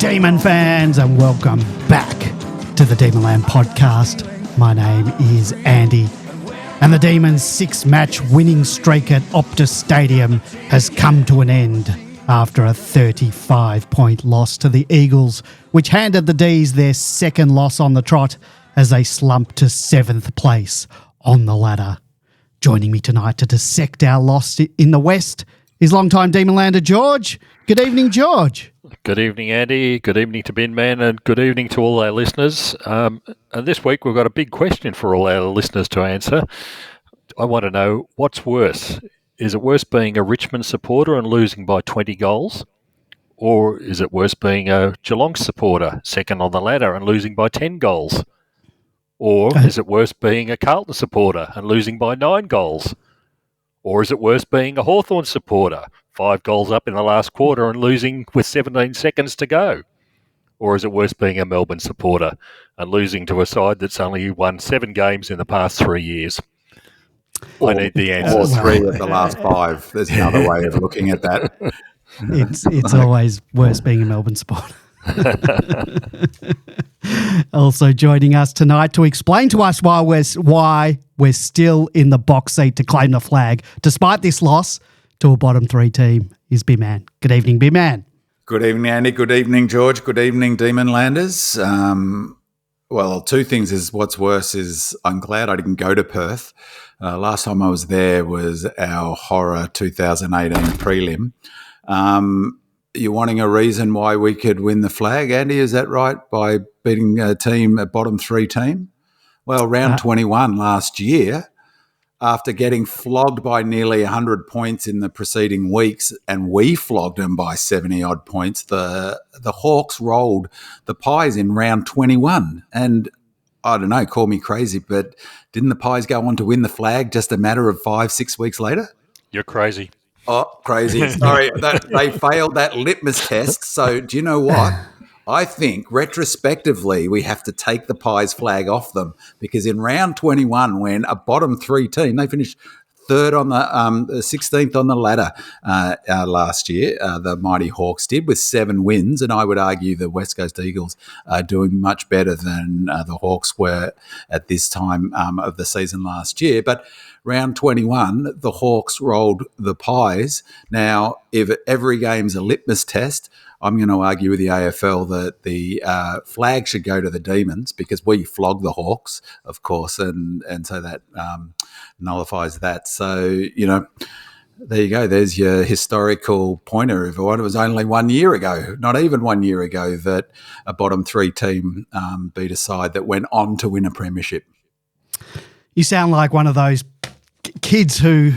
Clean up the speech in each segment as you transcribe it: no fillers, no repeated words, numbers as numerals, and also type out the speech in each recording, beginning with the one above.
Demon fans, and welcome back to the Demonland podcast. My name is Andy, and the Demons' 6-match winning streak at Optus Stadium has come to an end after a 35-point loss to the Eagles, which handed the D's their second loss on the trot as they slumped to 7th place on the ladder. Joining me tonight to dissect our loss in the West is longtime Demonlander George. Good evening, George. Good evening, Andy. Good evening to Bin Man, and good evening to all our listeners. And this week we've got a big question for all our listeners to answer. I want to know, what's worse? Is it worse being a Richmond supporter and losing by 20 goals? Or is it worse being a Geelong supporter, second on the ladder, and losing by 10 goals? Or is it worse being a Carlton supporter and losing by 9 goals? Or is it worse being a Hawthorn supporter, 5 goals up in the last quarter and losing with 17 seconds to go? Or is it worse being a Melbourne supporter and losing to a side that's only won 7 games in the past 3 years? I need the answers. Or 3 of the last 5. There's another way of looking at that. It's always worse being a Melbourne supporter. Also joining us tonight to explain to us why we're still in the box seat to claim the flag, despite this loss to a bottom 3 team, is B-Man. Good evening, B-Man. Good evening, Andy. Good evening, George. Good evening, Demonlanders. Well, 2 things is what's worse is I'm glad I didn't go to Perth. Last time I was there was our horror 2018 prelim. You're wanting a reason why we could win the flag, Andy, is that right? By beating a bottom 3 team? Well, round 21 last year, after getting flogged by nearly 100 points in the preceding weeks, and we flogged them by 70-odd points, the Hawks rolled the Pies in round 21. And I don't know, call me crazy, but didn't the Pies go on to win the flag just a matter of 5-6 weeks later? You're crazy. Oh, crazy. Sorry, they failed that litmus test. So do you know what? I think retrospectively we have to take the Pies flag off them, because in round 21, when a bottom 3 team, they finished 3rd on the 16th on the ladder last year, the mighty Hawks did, with 7 wins, and I would argue the West Coast Eagles are doing much better than the Hawks were at this time of the season last year. But round 21, the Hawks rolled the Pies. Now, if every game's a litmus test, I'm going to argue with the AFL that the flag should go to the Demons, because we flogged the Hawks, of course, and so that nullifies that. So, you know, there you go. There's your historical pointer, everyone. It was only 1 year ago, not even 1 year ago, that a bottom 3 team beat a side that went on to win a premiership. You sound like one of those kids who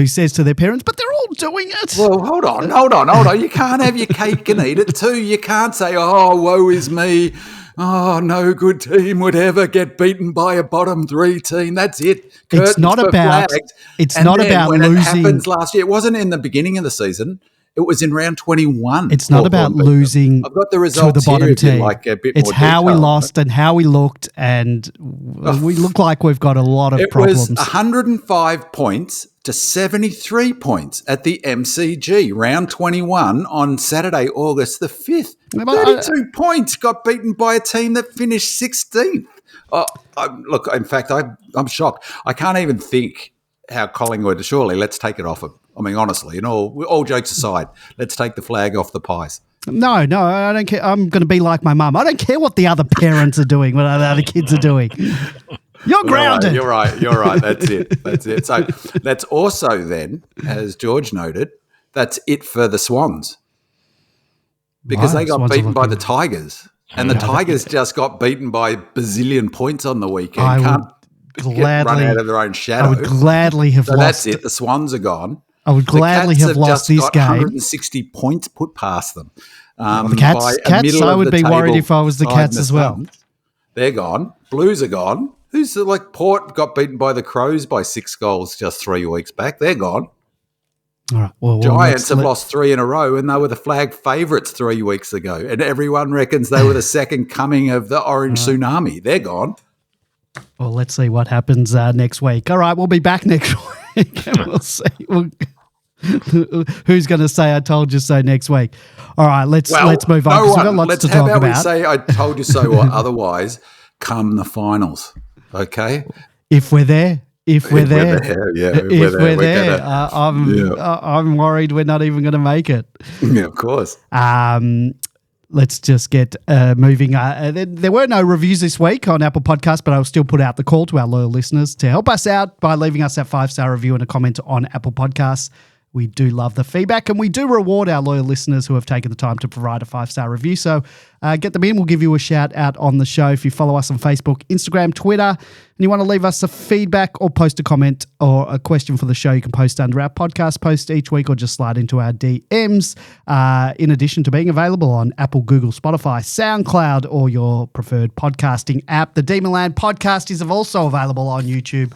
says to their parents, but they're all doing it. Well, hold on. You can't have your cake and eat it too. You can't say, oh, woe is me. Oh, no good team would ever get beaten by a bottom 3 team. That's it. It's not about losing. It happens last year. It wasn't in the beginning of the season. It was in round 21. It's not about losing I've got the results to the bottom team. Like a bit it's more how we detail. lost and how we looked, and we look like we've got a lot of problems. It was 105 points to 73 points at the MCG, round 21 on Saturday, August the 5th. 32 points, got beaten by a team that finished 16th. Look, in fact, I'm shocked. I can't even think how Collingwood, surely let's take it off them. I mean, honestly, and all jokes aside, let's take the flag off the Pies. No, I don't care. I'm going to be like my mum. I don't care what the other parents are doing, what the other kids are doing. You're grounded. You're right. That's it. So that's also then, as George noted, that's it for the Swans. Because they got beaten by the Tigers. And the Tigers just got beaten by a bazillion points on the weekend. Can't run out of their own shadow. I would gladly have lost. That's it. The Swans are gone. I would gladly have lost this game. 160 points put past them. The Cats, I would be worried if I was the Cats as well. They're gone. Blues are gone. Who's like Port got beaten by the Crows by 6 goals just 3 weeks back. They're gone. All right. Well, Giants have lost 3 in a row, and they were the flag favourites 3 weeks ago. And everyone reckons they were the second coming of the Orange Tsunami. They're gone. Well, let's see what happens next week. All right, we'll be back next week, and we'll see. Who's going to say I told you so next week? All right, let's move on. No We've got one. lots to How talk about we about. say I told you so or otherwise come the finals, okay? If we're there. If we're there, I'm worried we're not even going to make it. Yeah, of course. Let's just get moving. There were no reviews this week on Apple Podcasts, but I'll still put out the call to our loyal listeners to help us out by leaving us that 5-star review and a comment on Apple Podcasts. We do love the feedback, and we do reward our loyal listeners who have taken the time to provide a 5-star review. So get them in. We'll give you a shout out on the show. If you follow us on Facebook, Instagram, Twitter, and you want to leave us a feedback or post a comment or a question for the show, you can post under our podcast post each week or just slide into our DMs. In addition to being available on Apple, Google, Spotify, SoundCloud, or your preferred podcasting app, the Demonland podcast is also available on YouTube.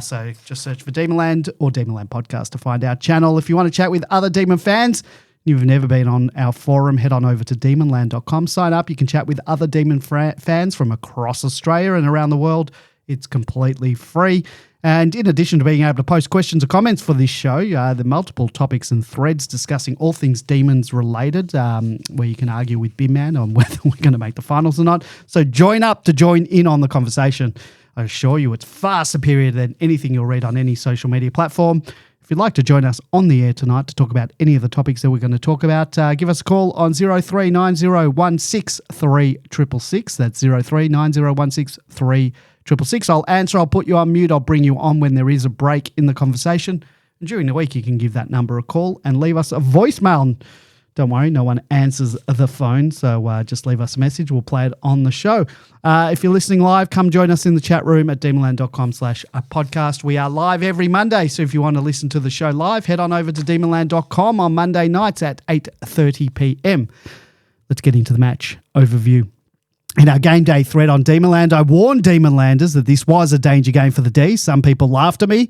So just search for Demonland or Demonland Podcast to find our channel. If you want to chat with other Demon fans, you've never been on our forum, head on over to demonland.com. Sign up. You can chat with other Demon fans from across Australia and around the world. It's completely free. And in addition to being able to post questions or comments for this show, there are multiple topics and threads discussing all things Demons related, where you can argue with Bimman on whether we're going to make the finals or not. So join up to join in on the conversation. I assure you it's far superior than anything you'll read on any social media platform. If you'd like to join us on the air tonight to talk about any of the topics that we're going to talk about, give us a call on 0390163666. That's 0390163666. I'll answer, I'll put you on mute, I'll bring you on when there is a break in the conversation. And during the week, you can give that number a call and leave us a voicemail. Don't worry, no one answers the phone, so just leave us a message. We'll play it on the show. If you're listening live, come join us in the chat room at demonland.com/podcast. We are live every Monday, so if you want to listen to the show live, head on over to demonland.com on Monday nights at 8:30 p.m. Let's get into the match overview. In our game day thread on Demonland, I warned Demonlanders that this was a danger game for the D's. Some people laughed at me,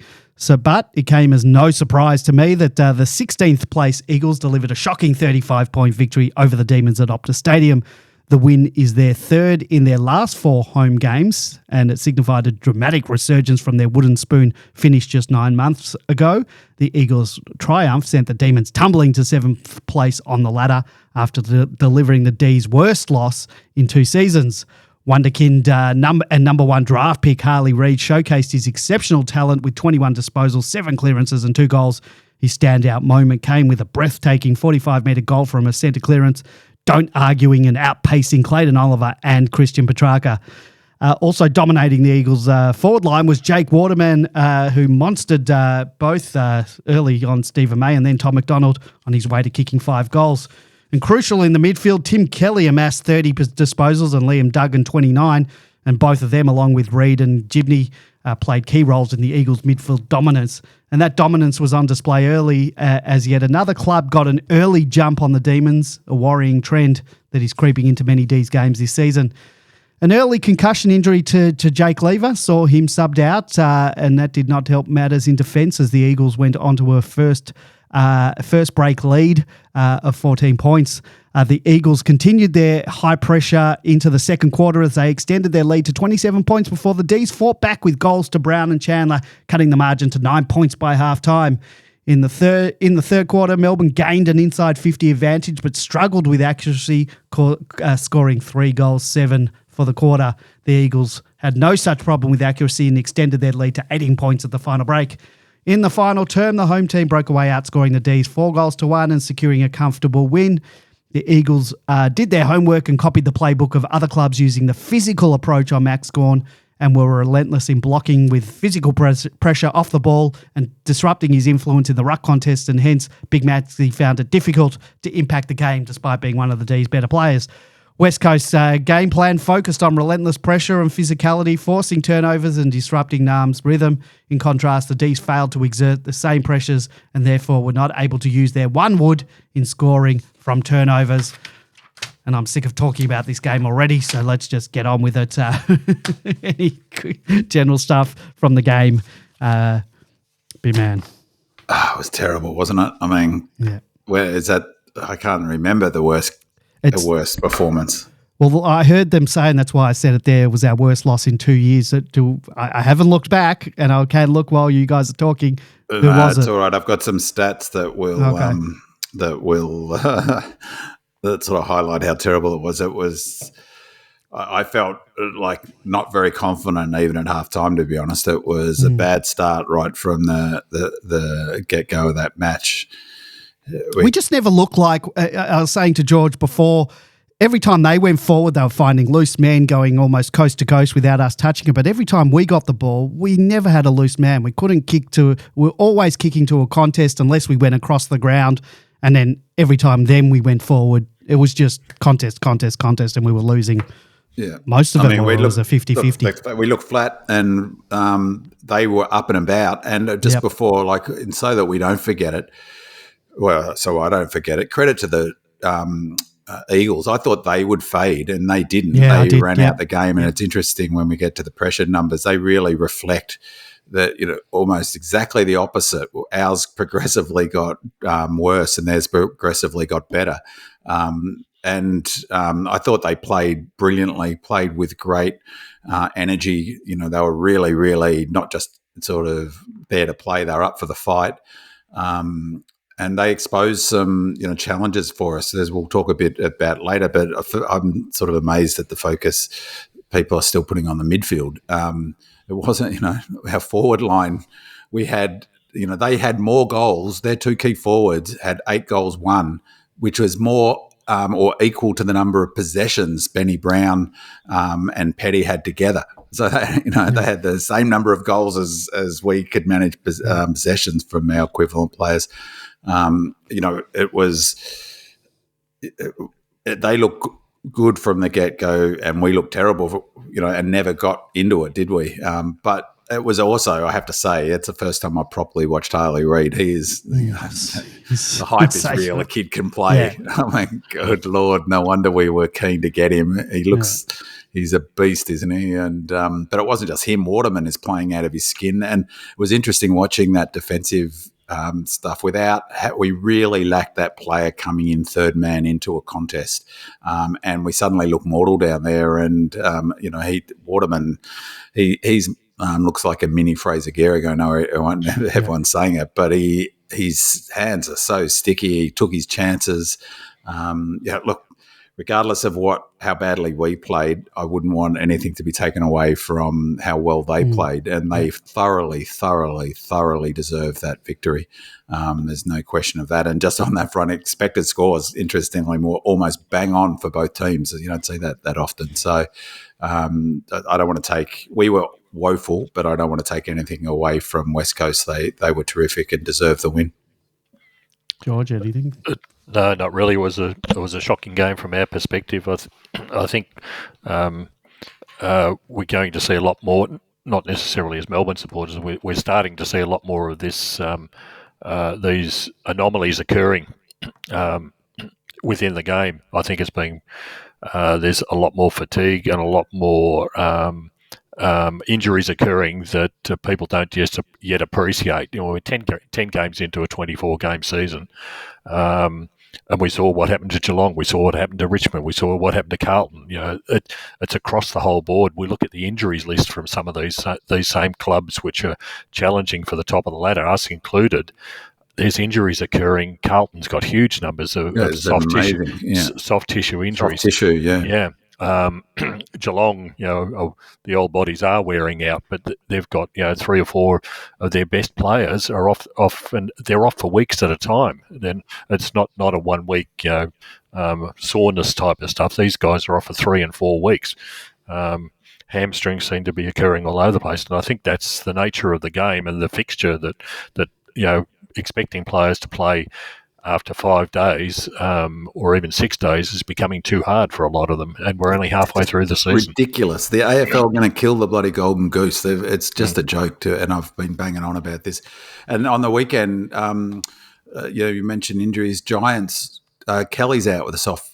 but it came as no surprise to me that the 16th place Eagles delivered a shocking 35-point victory over the Demons at Optus Stadium. The win is their third in their last 4 home games, and it signified a dramatic resurgence from their wooden spoon finish just 9 months ago. The Eagles' triumph sent the Demons tumbling to 7th place on the ladder after delivering the D's worst loss in 2 seasons. Wonderkind number 1 draft pick Harley Reid showcased his exceptional talent with 21 disposals, 7 clearances and 2 goals. His standout moment came with a breathtaking 45-metre goal from a centre clearance, don't arguing and outpacing Clayton Oliver and Christian Petrarca. Also dominating the Eagles' forward line was Jake Waterman, who monstered both early on Stephen May and then Tom McDonald on his way to kicking 5 goals. And crucial in the midfield, Tim Kelly amassed 30 disposals and Liam Duggan 29, and both of them, along with Reid and Gibney, played key roles in the Eagles' midfield dominance. And that dominance was on display early as yet another club got an early jump on the Demons, a worrying trend that is creeping into many D's games this season. An early concussion injury to Jake Lever saw him subbed out, and that did not help matters in defence as the Eagles went on to a first break lead of 14 points. The Eagles continued their high pressure into the second quarter as they extended their lead to 27 points before the D's fought back with goals to Brown and Chandler, cutting the margin to 9 points by half-time. In the third quarter, Melbourne gained an inside 50 advantage but struggled with accuracy, scoring 3 goals, 7 for the quarter. The Eagles had no such problem with accuracy and extended their lead to 18 points at the final break. In the final term, the home team broke away, outscoring the D's 4 goals to 1 and securing a comfortable win. The Eagles did their homework and copied the playbook of other clubs using the physical approach on Max Gawn and were relentless in blocking with physical pressure off the ball and disrupting his influence in the ruck contest, and hence Big Maxie found it difficult to impact the game despite being one of the D's better players. West Coast's game plan focused on relentless pressure and physicality, forcing turnovers and disrupting Nam's rhythm. In contrast, the D's failed to exert the same pressures and therefore were not able to use their one wood in scoring from turnovers. And I'm sick of talking about this game already, so let's just get on with it. Any general stuff from the game, B-Man? It was terrible, wasn't it? I mean, yeah. Where is that? I can't remember the worst performance. Well, I heard them saying, that's why I said it there, was our worst loss in 2 years. I haven't looked back, and I can look while you guys are talking. Who was it? It's all right. I've got some stats that will that sort of highlight how terrible it was. It was. I felt like not very confident even at halftime, to be honest. It was a bad start right from the get-go of that match. We just never looked like, I was saying to George before, every time they went forward, they were finding loose men going almost coast to coast without us touching it. But every time we got the ball, we never had a loose man. We were always kicking to a contest unless we went across the ground. And then every time we went forward, it was just contest, and we were losing. Yeah. Most of it was a 50-50. We looked flat, and they were up and about. And just before, and so that we don't forget it, so I don't forget it, credit to the Eagles. I thought they would fade, and they didn't. They ran out the game, and it's interesting when we get to the pressure numbers, they really reflect that, almost exactly the opposite. Ours progressively got worse, and theirs progressively got better. I thought they played brilliantly, played with great energy. They were really, really not just sort of there to play; they were up for the fight. And they exposed some, challenges for us, as we'll talk a bit about later. But I'm sort of amazed at the focus people are still putting on the midfield. It wasn't, our forward line. We had, they had more goals. Their two key forwards had 8 goals won, which was more or equal to the number of possessions Benny Brown and Petty had together. So, they had the same number of goals as we could manage possessions from our equivalent players. It was they looked good from the get-go, and we looked terrible, and never got into it, did we? But it was also, I have to say, it's the first time I properly watched Harley Reid. He is, the hype is real. A kid can play. Yeah. I mean, good Lord, no wonder we were keen to get him. He looks, he's a beast, isn't he? And but it wasn't just him. Waterman is playing out of his skin, and it was interesting watching that defensive stuff. We really lacked that player coming in third man into a contest, and we suddenly look mortal down there. And Waterman, he's looks like a mini Fraser Gehrig. I know everyone's saying it, but his hands are so sticky. He took his chances. Look, regardless of how badly we played, I wouldn't want anything to be taken away from how well they played, and they thoroughly deserved that victory. There's no question of that. And just on that front, expected scores, interestingly, more almost bang on for both teams. You don't see that often. So I don't want to take. We were woeful, but I don't want to take anything away from West Coast. They were terrific and deserved the win. George, anything? No, not really. It was a shocking game from our perspective. I think we're going to see a lot more, not necessarily as Melbourne supporters. We're starting to see a lot more of this, these anomalies occurring within the game. I think it's being there's a lot more fatigue and a lot more injuries occurring that people don't just yet appreciate. We're 10 games into a 24-game season, and we saw what happened to Geelong. We saw what happened to Richmond. We saw what happened to Carlton. It's across the whole board. We look at the injuries list from some of these same clubs which are challenging for the top of the ladder, us included. There's injuries occurring. Carlton's got huge numbers of soft tissue injuries. Soft tissue, yeah. Geelong, the old bodies are wearing out, but they've got 3 or 4 of their best players are off, and they're off for weeks at a time. Then it's not a 1 week soreness type of stuff. These guys are off for 3 and 4 weeks. Hamstrings seem to be occurring all over the place, and I think that's the nature of the game and the fixture that expecting players to play after 5 days or even 6 days is becoming too hard for a lot of them, and we're only halfway through the season. Ridiculous. The AFL are going to kill the bloody golden goose. It's just a joke, and I've been banging on about this. And on the weekend, you mentioned injuries. Giants, Kelly's out with a soft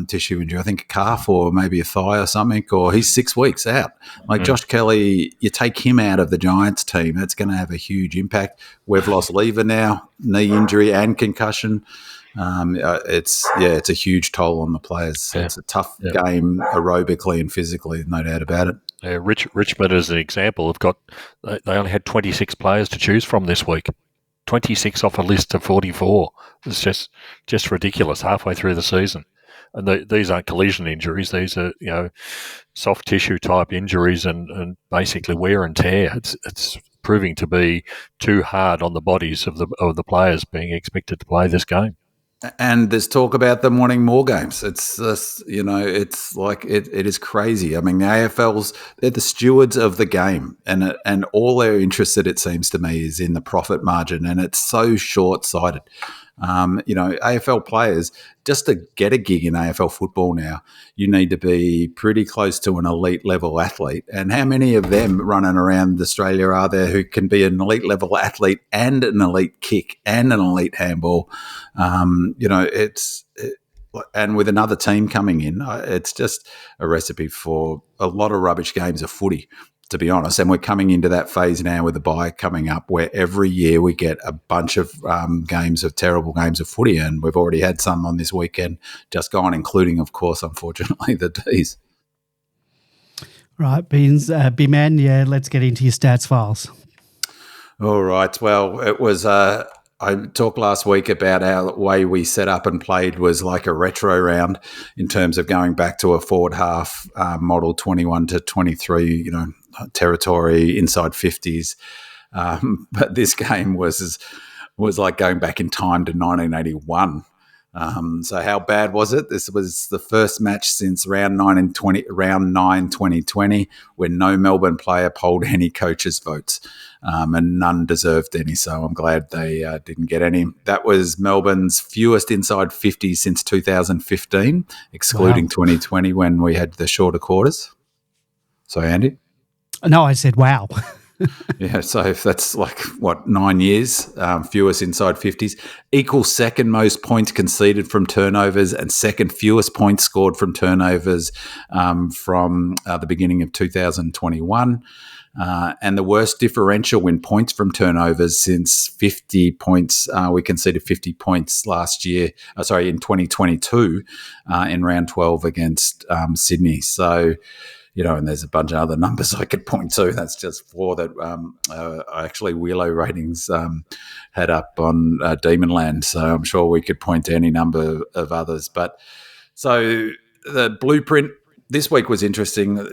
tissue injury. I think a calf or maybe a thigh or something, or he's 6 weeks out. Josh Kelly, you take him out of the Giants team, it's going to have a huge impact. We've lost Lever now, knee injury and concussion. It's a huge toll on the players. Yeah. It's a tough Yeah. game aerobically and physically, no doubt about it. Richmond, as an example, they only had 26 players to choose from this week. 26 off a list of 44. It's just ridiculous halfway through the season. And these aren't collision injuries. These are soft tissue type injuries and basically wear and tear. It's proving to be too hard on the bodies of the players being expected to play this game. And there's talk about them wanting more games. It's just, it's like it is crazy. I mean, the they're the stewards of the game, and all they're interested, it seems to me, is in the profit margin, and it's so short-sighted. AFL players, just to get a gig in AFL football now, you need to be pretty close to an elite level athlete. And how many of them running around Australia are there who can be an elite level athlete and an elite kick and an elite handball? And with another team coming in, it's just a recipe for a lot of rubbish games of footy, to be honest. And we're coming into that phase now with the bye coming up where every year we get a bunch of terrible games of footy. And we've already had some on this weekend just gone, including, of course, unfortunately, the D's. Right, Beans, B-Man, let's get into your stats files. All right. Well, it was... I talked last week about our way we set up and played was like a retro round in terms of going back to a forward half model, 21 to 23, territory, inside 50s. But this game was like going back in time to 1981. So how bad was it? This was the first match since round 9 2020 when no Melbourne player polled any coaches' votes, and none deserved any. So I'm glad they didn't get any. That was Melbourne's fewest inside 50s since 2015, excluding 2020 when we had the shorter quarters. So Andy? No, I said wow. Yeah, so if that's 9 years, fewest inside 50s, equals second most points conceded from turnovers and second fewest points scored from turnovers from the beginning of 2021. And the worst differential in points from turnovers since 50 points. We conceded 50 points last year, in 2022 in round 12 against Sydney. So, and there's a bunch of other numbers I could point to. That's just four that actually Wheelo ratings had up on Demonland. So I'm sure we could point to any number of others. But so the blueprint this week was interesting.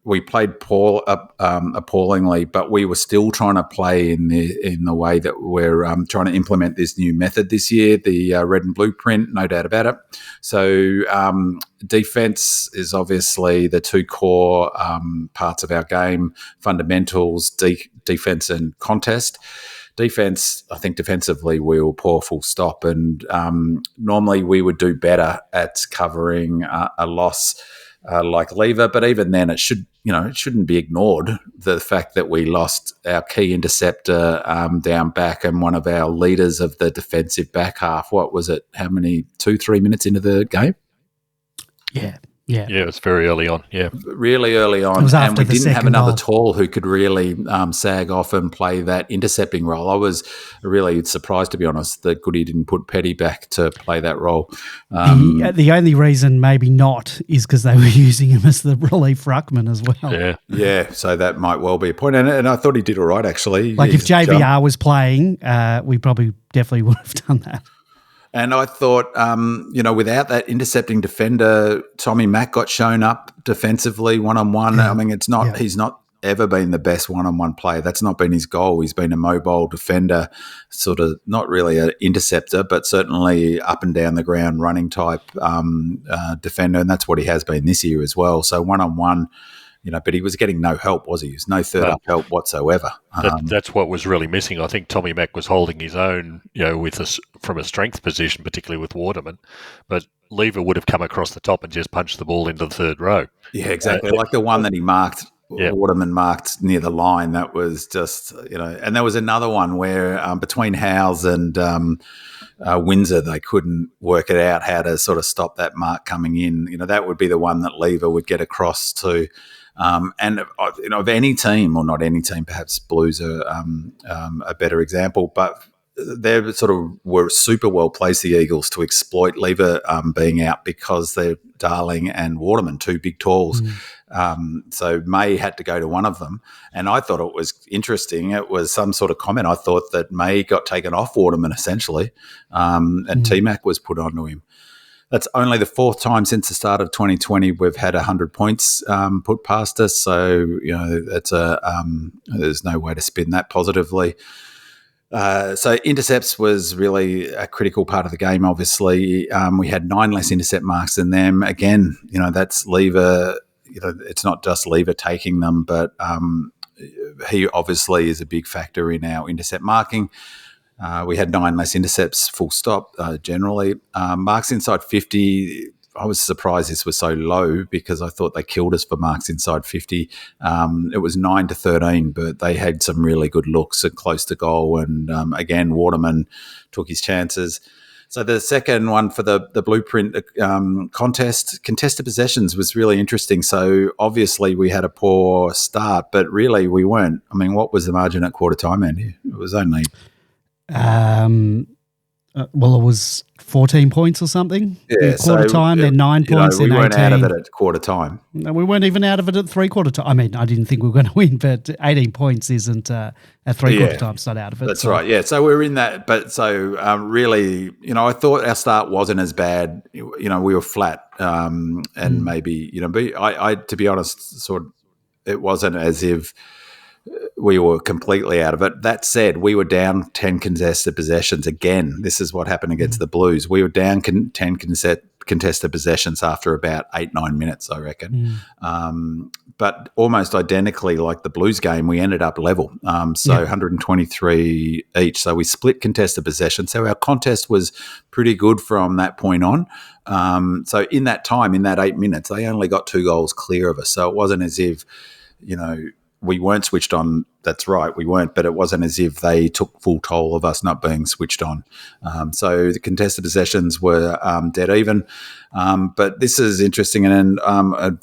We played appallingly, but we were still trying to play in the way that we're trying to implement this new method this year, the red and blueprint, no doubt about it. So defense is obviously the two core parts of our game, fundamentals, defense and contest. Defense, I think defensively we were poor, full stop, and normally we would do better at covering a loss like Lever, but even then it shouldn't be ignored, the fact that we lost our key interceptor down back and one of our leaders of the defensive back half. What was it? How many? 2-3 minutes into the game? Yeah. Yeah, it was very early on. Yeah, really early on, and we didn't have another tall who could really sag off and play that intercepting role. I was really surprised, to be honest, that Goody didn't put Petty back to play that role. The only reason maybe not is because they were using him as the relief ruckman as well. Yeah. So that might well be a point, and I thought he did all right actually. Like if JVR was playing, we probably definitely would have done that. And I thought, without that intercepting defender, Tommy Mack got shown up defensively one-on-one. Yeah. I mean, he's not ever been the best one-on-one player. That's not been his goal. He's been a mobile defender, sort of not really an interceptor, but certainly up and down the ground running type defender. And that's what he has been this year as well. So one-on-one, but he was getting no help, was he? He was no third-up help whatsoever. That's what was really missing. I think Tommy Mack was holding his own, from a strength position, particularly with Waterman. But Lever would have come across the top and just punched the ball into the third row. Yeah, exactly. Like the one that he marked, Waterman marked near the line. That was just, and there was another one where between Howes and Windsor, they couldn't work it out how to sort of stop that mark coming in. That would be the one that Lever would get across to. And of any team, or not any team, perhaps Blues are a better example. But they sort of were super well placed, the Eagles, to exploit Lever being out because they're Darling and Waterman, two big talls. So May had to go to one of them. And I thought it was interesting. It was some sort of comment. I thought that May got taken off Waterman, essentially, and T-Mac was put onto him. That's only the fourth time since the start of 2020 we've had 100 points put past us. So, that's there's no way to spin that positively. So intercepts was really a critical part of the game, obviously. We had 9 less intercept marks than them. Again, that's Lever. It's not just Lever taking them, but he obviously is a big factor in our intercept marking. We had 9 less intercepts, full stop, generally. Marks inside 50, I was surprised this was so low because I thought they killed us for marks inside 50. It was 9-13, but they had some really good looks at close to goal. And again, Waterman took his chances. So the second one for the blueprint contested possessions was really interesting. So obviously we had a poor start, but really we weren't. I mean, what was the margin at quarter time, Andy? It was only... Well, it was 14 points or something. Yeah, quarter time, then 9 points, then 18. We weren't out of it at quarter time. No, we weren't even out of it at three-quarter time. I mean, I didn't think we were going to win, but 18 points isn't at three-quarter time, it's not out of it. That's right, yeah. So we were in that, but so really, I thought our start wasn't as bad. We were flat and maybe, but I, to be honest, it wasn't as if we were completely out of it. That said, we were down 10 contested possessions. Again, this is what happened against the Blues. We were down 10 contested possessions after about 8-9 minutes, I reckon. But almost identically like the Blues game, we ended up level. 123 each. So we split contested possessions. So our contest was pretty good from that point on. So in that time, in that 8 minutes, they only got 2 goals clear of us. So it wasn't as if, we weren't switched on. That's right, we weren't, but it wasn't as if they took full toll of us not being switched on. So the contested possessions were dead even. But this is interesting, and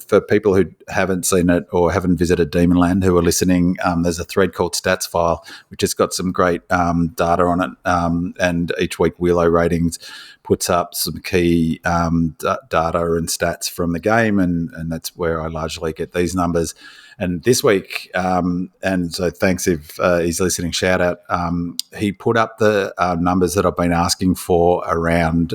for people who haven't seen it or haven't visited Demonland who are listening, there's a thread called Stats File, which has got some great data on it, and each week Wheelo Ratings puts up some key data and stats from the game, and that's where I largely get these numbers. And this week, and so thanks if he's listening, shout out, he put up the numbers that I've been asking for around,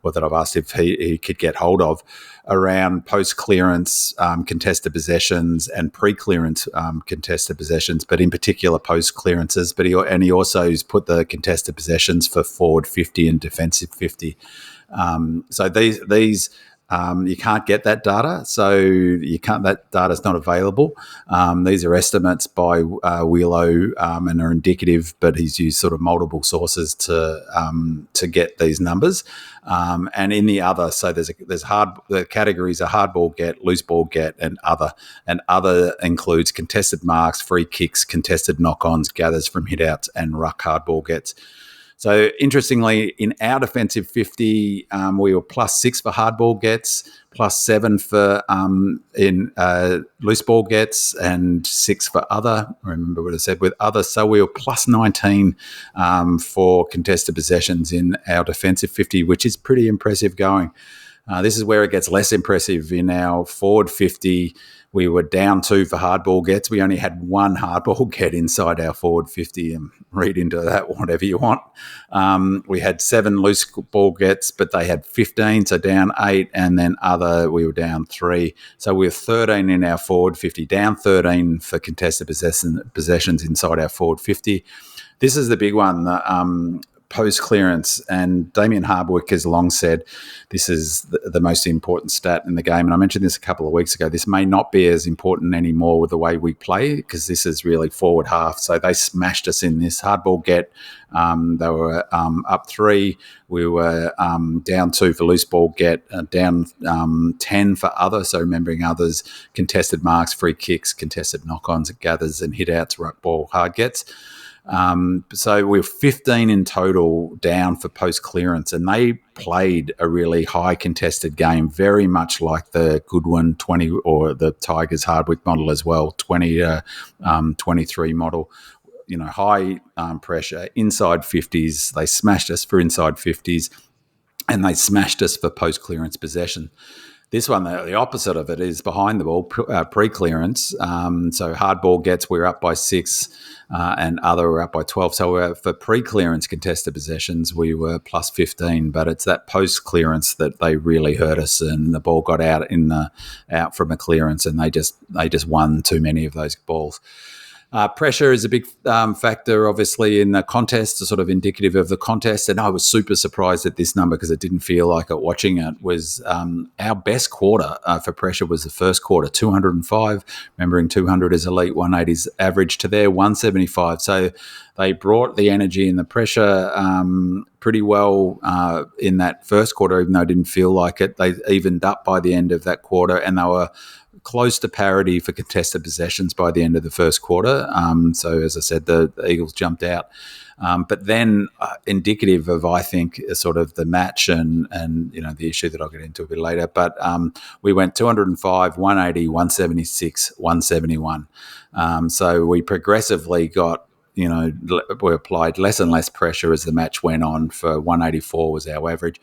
or that I've asked if he could get hold of, around post-clearance contested possessions and pre-clearance contested possessions, but in particular post-clearances. But he also has put the contested possessions for forward 50 and defensive 50. So these you can't get that data, so that data's not available. These are estimates by Wheelo and are indicative, but he's used sort of multiple sources to get these numbers. And in the other, so there's the categories are hard ball get, loose ball get, and other. And other includes contested marks, free kicks, contested knock-ons, gathers from hitouts, and ruck hard ball gets. So interestingly, in our defensive 50, we were +6 for hard ball gets, +7 for in loose ball gets, and 6 for other. I remember what I said with other. So we were +19 for contested possessions in our defensive 50, which is pretty impressive going. This is where it gets less impressive. In our forward 50, we were down 2 for hardball gets. We only had 1 hardball get inside our forward 50, and read into that whatever you want. We had 7 loose ball gets, but they had 15, so down 8, and then other, we were down 3. So we were 13 in our forward 50, down 13 for contested possessions inside our forward 50. This is the big one. Post-clearance, and Damien Hardwick has long said this is the most important stat in the game, and I mentioned this a couple of weeks ago. This may not be as important anymore with the way we play, because this is really forward half, so they smashed us in this hardball get. They were up 3. We were down 2 for loose ball get, down 10 for other, so remembering others, contested marks, free kicks, contested knock-ons, gathers, and hit-outs, ruck ball, hard gets. So we were 15 in total down for post-clearance, and they played a really high contested game, very much like the Goodwin 20 or the Tigers Hardwick model as well, 20 23 model. high pressure, inside 50s. They smashed us for inside 50s, and they smashed us for post-clearance possession. This one, the opposite of it, is behind the ball, pre-clearance. So hard ball gets, we're up by 6, and other we're up by 12. So for pre-clearance contested possessions, we were plus 15. But it's that post-clearance that they really hurt us, and the ball got out from a clearance, and they just won too many of those balls. Pressure is a big factor, obviously, in the contest, sort of indicative of the contest. And I was super surprised at this number because it didn't feel like it watching it. Was our best quarter for pressure was the first quarter, 205. Remembering 200 is elite, 180's average to their 175. So they brought the energy and the pressure pretty well in that first quarter, even though it didn't feel like it. They evened up by the end of that quarter, and they were close to parity for contested possessions by the end of the first quarter. So, as I said, the Eagles jumped out. But then indicative of, I think, sort of the match and the issue that I'll get into a bit later. But we went 205, 180, 176, 171. So we progressively got, we applied less and less pressure as the match went on. For 184 was our average.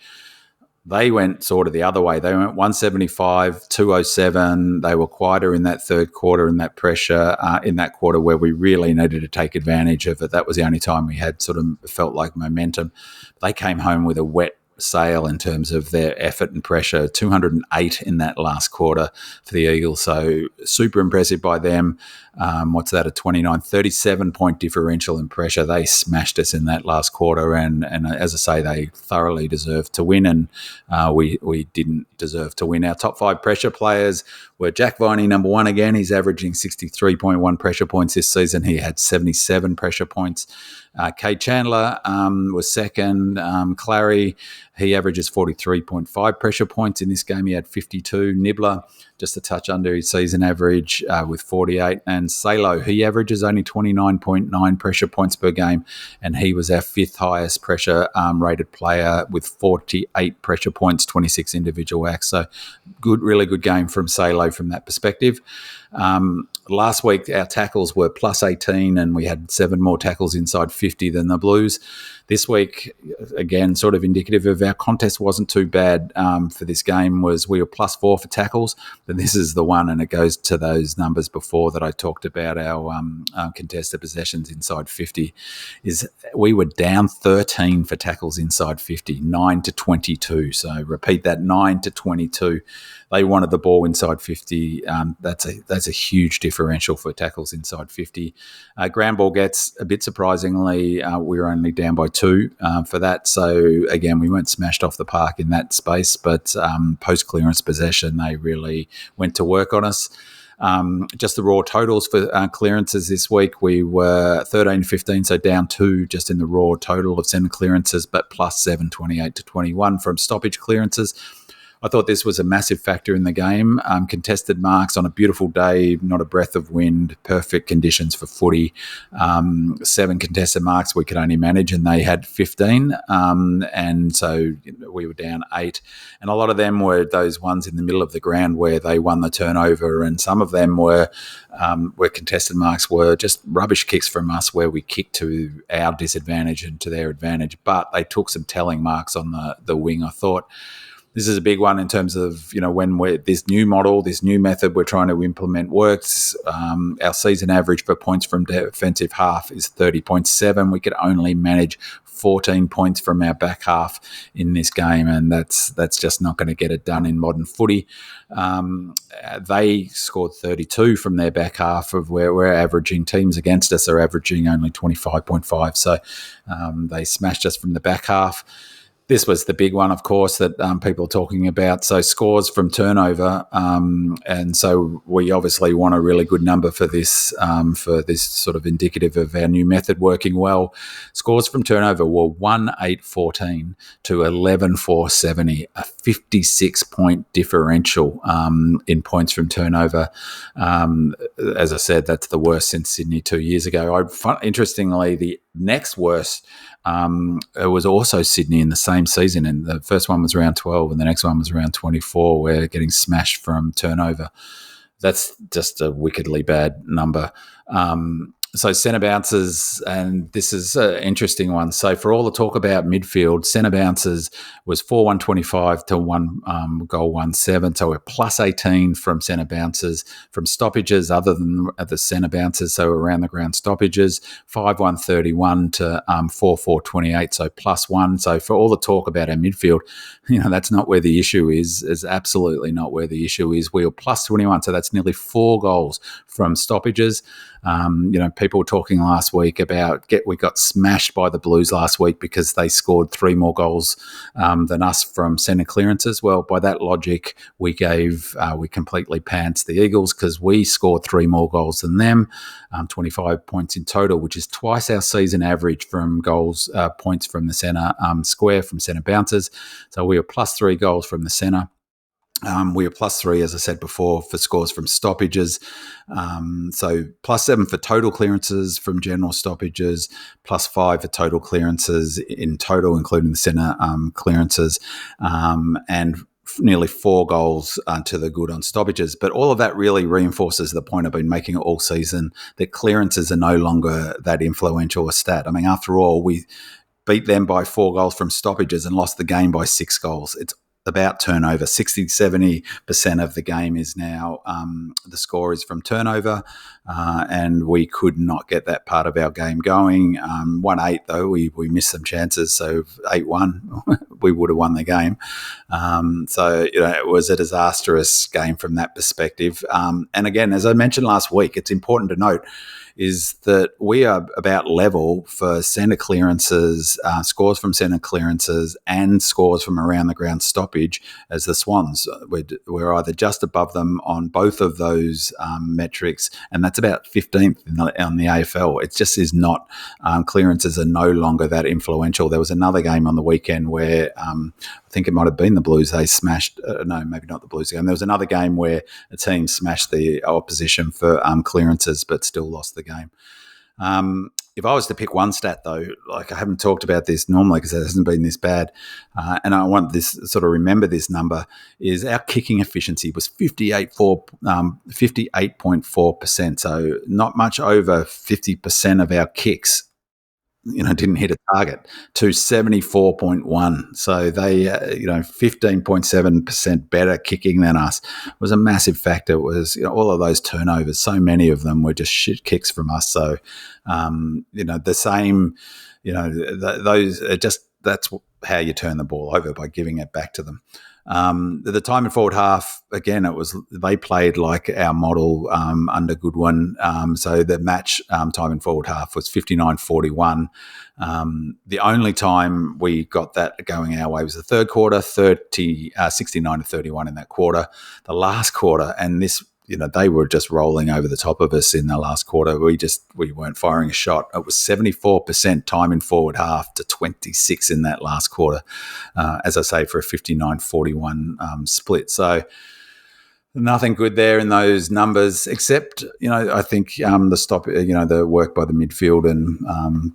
They went sort of the other way. They went 175, 207. They were quieter in that third quarter, in that pressure, in that quarter where we really needed to take advantage of it. That was the only time we had sort of felt like momentum. They came home with a wet sail in terms of their effort and pressure, 208 in that last quarter for the Eagles. So super impressive by them. What's that, a 37-point differential in pressure. They smashed us in that last quarter, and as I say, they thoroughly deserved to win, and we didn't deserve to win. Our top 5 pressure players were Jack Viney, number 1 again. He's averaging 63.1 pressure points this season. He had 77 pressure points. Kate Chandler was second. Clary, he averages 43.5 pressure points. In this game, he had 52. Nibbler, just a touch under his season average with 48. And Salo, he averages only 29.9 pressure points per game, and he was our 5th highest pressure rated player with 48 pressure points, 26 individual acts. So really good game from Salo from that perspective. Last week, our tackles were plus 18, and we had 7 more tackles inside 50 than the Blues. This week, again, sort of indicative of our contest wasn't too bad for this game, was we were plus 4 for tackles, but this is the one, and it goes to those numbers before that I talked about, our contested possessions inside 50, is we were down 13 for tackles inside 50, 9 to 22. So repeat that, 9 to 22. They wanted the ball inside 50. That's a huge differential for tackles inside 50. Ground ball gets, a bit surprisingly, we were only down by 2 for that. So again, we weren't smashed off the park in that space, but post clearance possession, they really went to work on us. Just the raw totals for clearances this week, we were 13-15, so down 2 just in the raw total of centre clearances, but plus 7, 28 to 21 from stoppage clearances. I thought this was a massive factor in the game. Contested marks on a beautiful day, not a breath of wind, perfect conditions for footy. 7 contested marks we could only manage, and they had 15. And so we were down 8. And a lot of them were those ones in the middle of the ground where they won the turnover, and some of them were where contested marks were just rubbish kicks from us where we kicked to our disadvantage and to their advantage. But they took some telling marks on the wing, I thought. This is a big one in terms of, when this new model, this new method we're trying to implement works. Our season average for points from defensive half is 30.7. We could only manage 14 points from our back half in this game, and that's just not going to get it done in modern footy. They scored 32 from their back half, of where we're averaging. Teams against us are averaging only 25.5. So they smashed us from the back half. This was the big one, of course, that people are talking about. So scores from turnover, and so we obviously want a really good number for this sort of indicative of our new method working well. Scores from turnover were 1,814 to 11,470, a 56-point differential in points from turnover. As I said, that's the worst since Sydney 2 years ago. Interestingly, the next worst it was also Sydney in the same season, and the first one was around 12 and the next one was around 24. We're getting smashed from turnover. That's just a wickedly bad number. So centre bounces, and this is an interesting one. So for all the talk about midfield, centre bounces was 4-125 to 1-17. So we're plus 18 from centre bounces. From stoppages other than the centre bounces, so around the ground stoppages, 5-131 to 4-428, so plus 1. So for all the talk about our midfield, that's not where the issue is absolutely not where the issue is. We were plus 21, so that's nearly 4 goals from stoppages. People were talking last week about we got smashed by the Blues last week because they scored 3 more goals than us from centre clearances. Well, by that logic, we completely pantsed the Eagles because we scored 3 more goals than them, 25 points in total, which is twice our season average from points from the centre square, from centre bounces. So we were plus 3 goals from the centre. We were plus 3, as I said before, for scores from stoppages. So plus 7 for total clearances from general stoppages, plus 5 for total clearances in total, including the centre clearances, and nearly 4 goals to the good on stoppages. But all of that really reinforces the point I've been making all season, that clearances are no longer that influential a stat. I mean, after all, we beat them by 4 goals from stoppages and lost the game by 6 goals. It's about turnover. 60-70% of the game is now the score is from turnover, and we could not get that part of our game going. 1-8 though, we missed some chances, so 8-1 we would have won the game. So it was a disastrous game from that perspective. And again, as I mentioned last week, it's important to note is that we are about level for centre clearances, scores from centre clearances and scores from around the ground stoppage as the Swans. We're either just above them on both of those metrics, and that's about 15th on the AFL. It just is not, clearances are no longer that influential. There was another game on the weekend where I think it might have been the Blues. They smashed, no, maybe not the Blues game. There was another game where a team smashed the opposition for clearances but still lost the game. If I was to pick one stat, though, like I haven't talked about this normally because it hasn't been this bad, and I want this sort of remember this number, is our kicking efficiency was 58.4%. So not much over 50% of our kicks didn't hit a target, to 74.1. So they, 15.7% better kicking than us was a massive factor. It was, all of those turnovers, so many of them were just shit kicks from us. So, the same, those are just, that's how you turn the ball over, by giving it back to them. The time in forward half, again, they played like our model under Goodwin. So the match time in forward half was 59-41. The only time we got that going our way was the third quarter, 69-31 in that quarter. The last quarter, and this, they were just rolling over the top of us in the last quarter. We weren't firing a shot. It was 74% time in forward half to 26 in that last quarter, as I say, for a 59-41 split. So nothing good there in those numbers, except, I think the work by the midfield,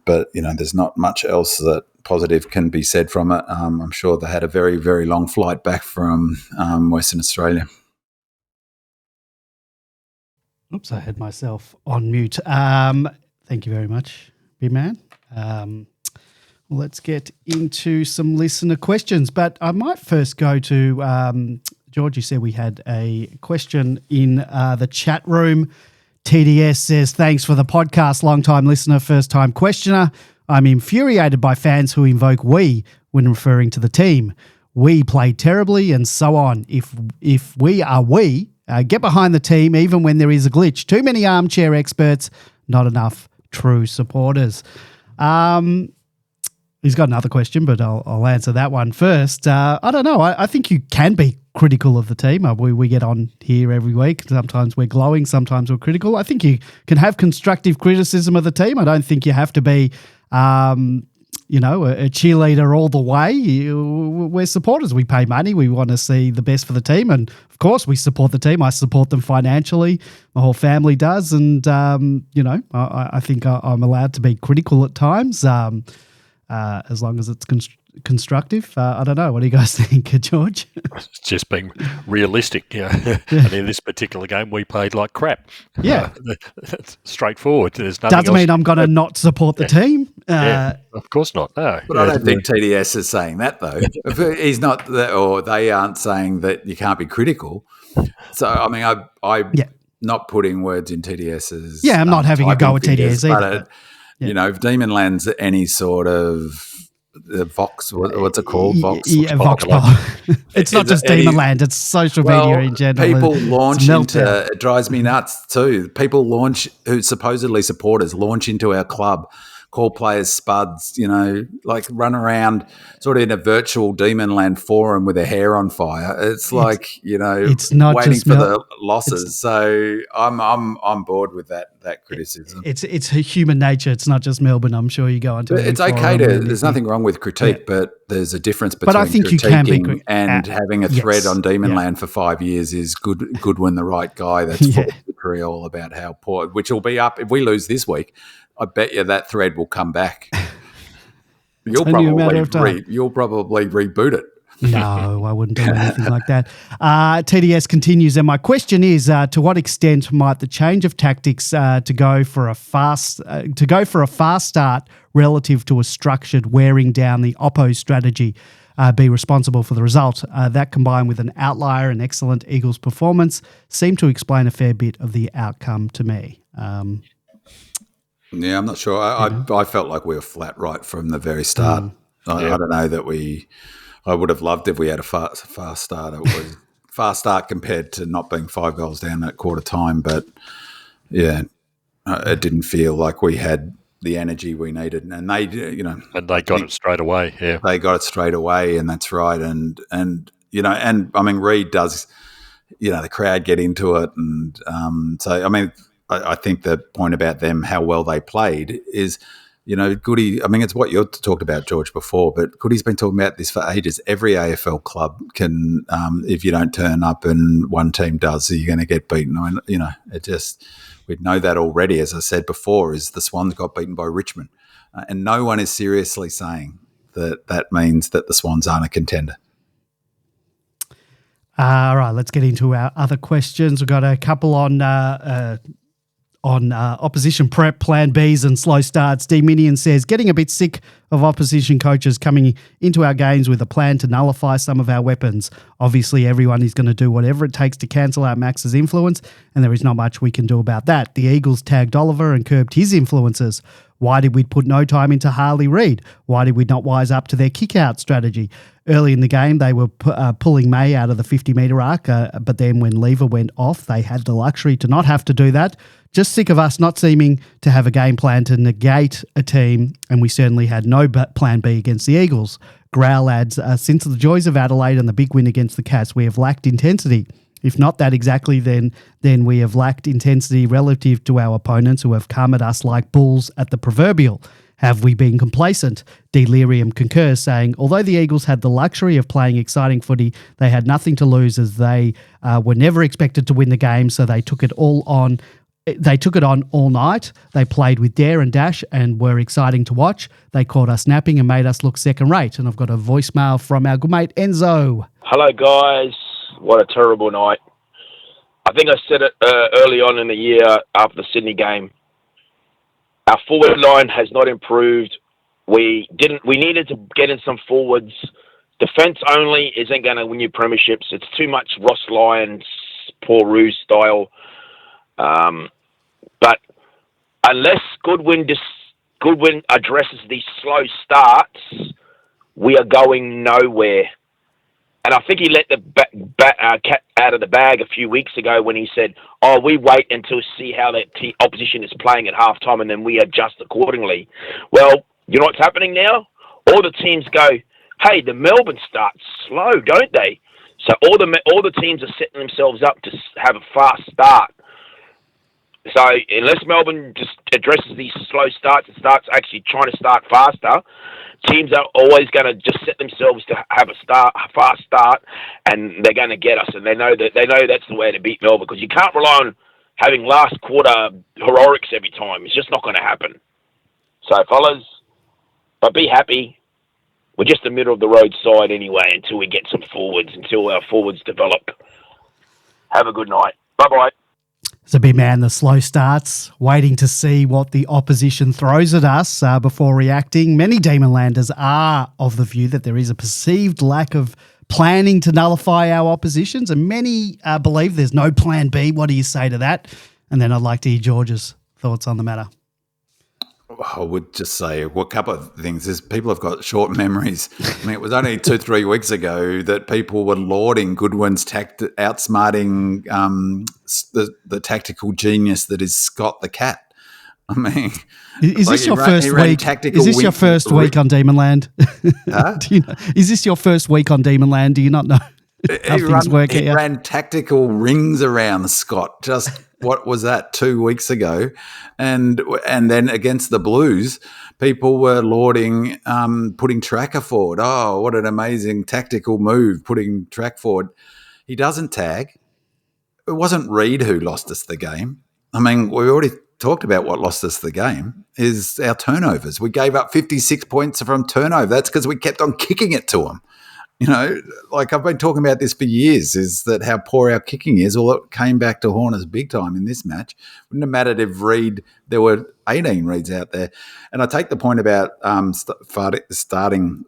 but there's not much else that positive can be said from it. I'm sure they had a very, very long flight back from Western Australia. Oops, I had myself on mute. Thank you very much, big man. Let's get into some listener questions, but I might first go to George. You said we had a question in the chat room. TDS says, thanks for the podcast, long-time listener, first-time questioner. I'm infuriated by fans who invoke we when referring to the team. We played terribly and so on. If we are we, get behind the team even when there is a glitch. Too many armchair experts, not enough true supporters. He's got another question, but I'll answer that one first. I don't know. I think you can be critical of the team. We get on here every week. Sometimes we're glowing, sometimes we're critical. I think you can have constructive criticism of the team. I don't think you have to be a cheerleader all the way. We're supporters. We pay money. We want to see the best for the team. And, of course, we support the team. I support them financially. My whole family does. And, I think I'm allowed to be critical at times, as long as it's constructive. I don't know. What do you guys think, George? It's just being realistic. And in this particular game, we played like crap. Yeah. It's straightforward. There's nothing Doesn't else. mean I'm going to not support the team. Of course not. No. But I don't think TDS is saying that, though. He's not, or they aren't saying that you can't be critical. So, I mean, I'm not putting words in TDS's. Yeah, I'm not having a go at TDS either. You know, if Demonland's any sort of Vox, what's it called? Vox? Vox Pop. It's not just Demonland, it's social media in general. People launch into, it drives me nuts too. People who supposedly supporters launch into our club, call players spuds, you know, like run around sort of in a virtual Demonland forum with their hair on fire. It's like, you know, it's not waiting just for the losses. So I'm bored with that criticism. It's human nature. It's not just Melbourne. I'm sure you go onto it. It's okay there's nothing wrong with critique, but there's a difference between I think critiquing and having a thread on Demonland for 5 years is Goodwin the right guy that's full of vitriol about how poor, which will be up if we lose this week. I bet you that thread will come back. You'll probably reboot it. No, I wouldn't do anything like that. TDS continues, and my question is: to what extent might the change of tactics to go for a fast start relative to a structured wearing down the oppo strategy be responsible for the result? That combined with an outlier and excellent Eagles performance seem to explain a fair bit of the outcome to me. Yeah, I'm not sure. I felt like we were flat right from the very start. I don't know that I would have loved if we had a fast start. It was fast start compared to not being 5 goals down at quarter time. But yeah, it didn't feel like we had the energy we needed, and they, you know, and they got it straight away. Yeah, they got it straight away, and that's right. And you know, and I mean, Reid does, you know, the crowd get into it, and so I mean. I think the point about them, how well they played, is, you know, Goody. I mean, it's what you talked about, George, before, but Goody's been talking about this for ages. Every AFL club can, if you don't turn up and one team does, you're going to get beaten. I mean, you know, we know that already. As I said before, is the Swans got beaten by Richmond, and no one is seriously saying that means that the Swans aren't a contender. All right, let's get into our other questions. We've got a couple on opposition prep, plan Bs and slow starts. D-Minion says, getting a bit sick of opposition coaches coming into our games with a plan to nullify some of our weapons. Obviously, everyone is going to do whatever it takes to cancel out Max's influence, and there is not much we can do about that. The Eagles tagged Oliver and curbed his influences. Why did we put no time into Harley Reid? Why did we not wise up to their kick-out strategy? Early in the game, they were pulling May out of the 50-metre arc, but then when Lever went off, they had the luxury to not have to do that. Just sick of us not seeming to have a game plan to negate a team, and we certainly had no plan B against the Eagles. Growl adds, since the joys of Adelaide and the big win against the Cats, we have lacked intensity. If not that exactly, then we have lacked intensity relative to our opponents who have come at us like bulls at the proverbial. Have we been complacent? Delirium concurs, saying, although the Eagles had the luxury of playing exciting footy, they had nothing to lose as they were never expected to win the game, so they took it on all night. They played with dare and dash and were exciting to watch. They caught us napping and made us look second-rate. And I've got a voicemail from our good mate Enzo. Hello, guys. What a terrible night. I think I said it early on in the year after the Sydney game. Our forward line has not improved. We needed to get in some forwards. Defence only isn't going to win you premierships. It's too much Ross Lyons, Paul Roux style. But unless Goodwin addresses these slow starts, we are going nowhere. And I think he let the cat out of the bag a few weeks ago when he said, we wait until see how the opposition is playing at halftime and then we adjust accordingly. Well, you know what's happening now? All the teams go, hey, the Melbourne starts slow, don't they? So all the teams are setting themselves up to have a fast start. So unless Melbourne just addresses these slow starts and starts actually trying to start faster, teams are always going to just set themselves to have a fast start, and they're going to get us. And they know that's the way to beat Melbourne, because you can't rely on having last quarter heroics every time. It's just not going to happen. So, fellas, but be happy. we're just a middle of the road side anyway until we get some forwards, until our forwards develop. Have a good night. Bye-bye. It's a big man, the slow starts, waiting to see what the opposition throws at us before reacting. Many Demonlanders are of the view that there is a perceived lack of planning to nullify our oppositions, and many believe there's no plan B. What do you say to that? And then I'd like to hear George's thoughts on the matter. I would just say a couple of things is people have got short memories. I mean, it was only 2-3 weeks ago that people were lauding Goodwin's outsmarting the tactical genius that is Scott the Cat. I mean, is this your first week? Is this your first week on Demonland? Huh? Do you know, is this your first week on Demonland? Do you not know how things work here? He ran tactical rings around Scott. Just what was that 2 weeks ago, and then against the Blues, people were lauding putting Tracker forward. Oh, what an amazing tactical move, putting Track forward. He doesn't tag. It wasn't Reid who lost us the game. I mean, we already talked about what lost us the game is our turnovers. We gave up 56 points from turnover. That's because we kept on kicking it to them. You know, like I've been talking about this for years, is that how poor our kicking is. Well, it came back to haunt us big time in this match. Wouldn't have mattered if there were 18 Reids out there. And I take the point about starting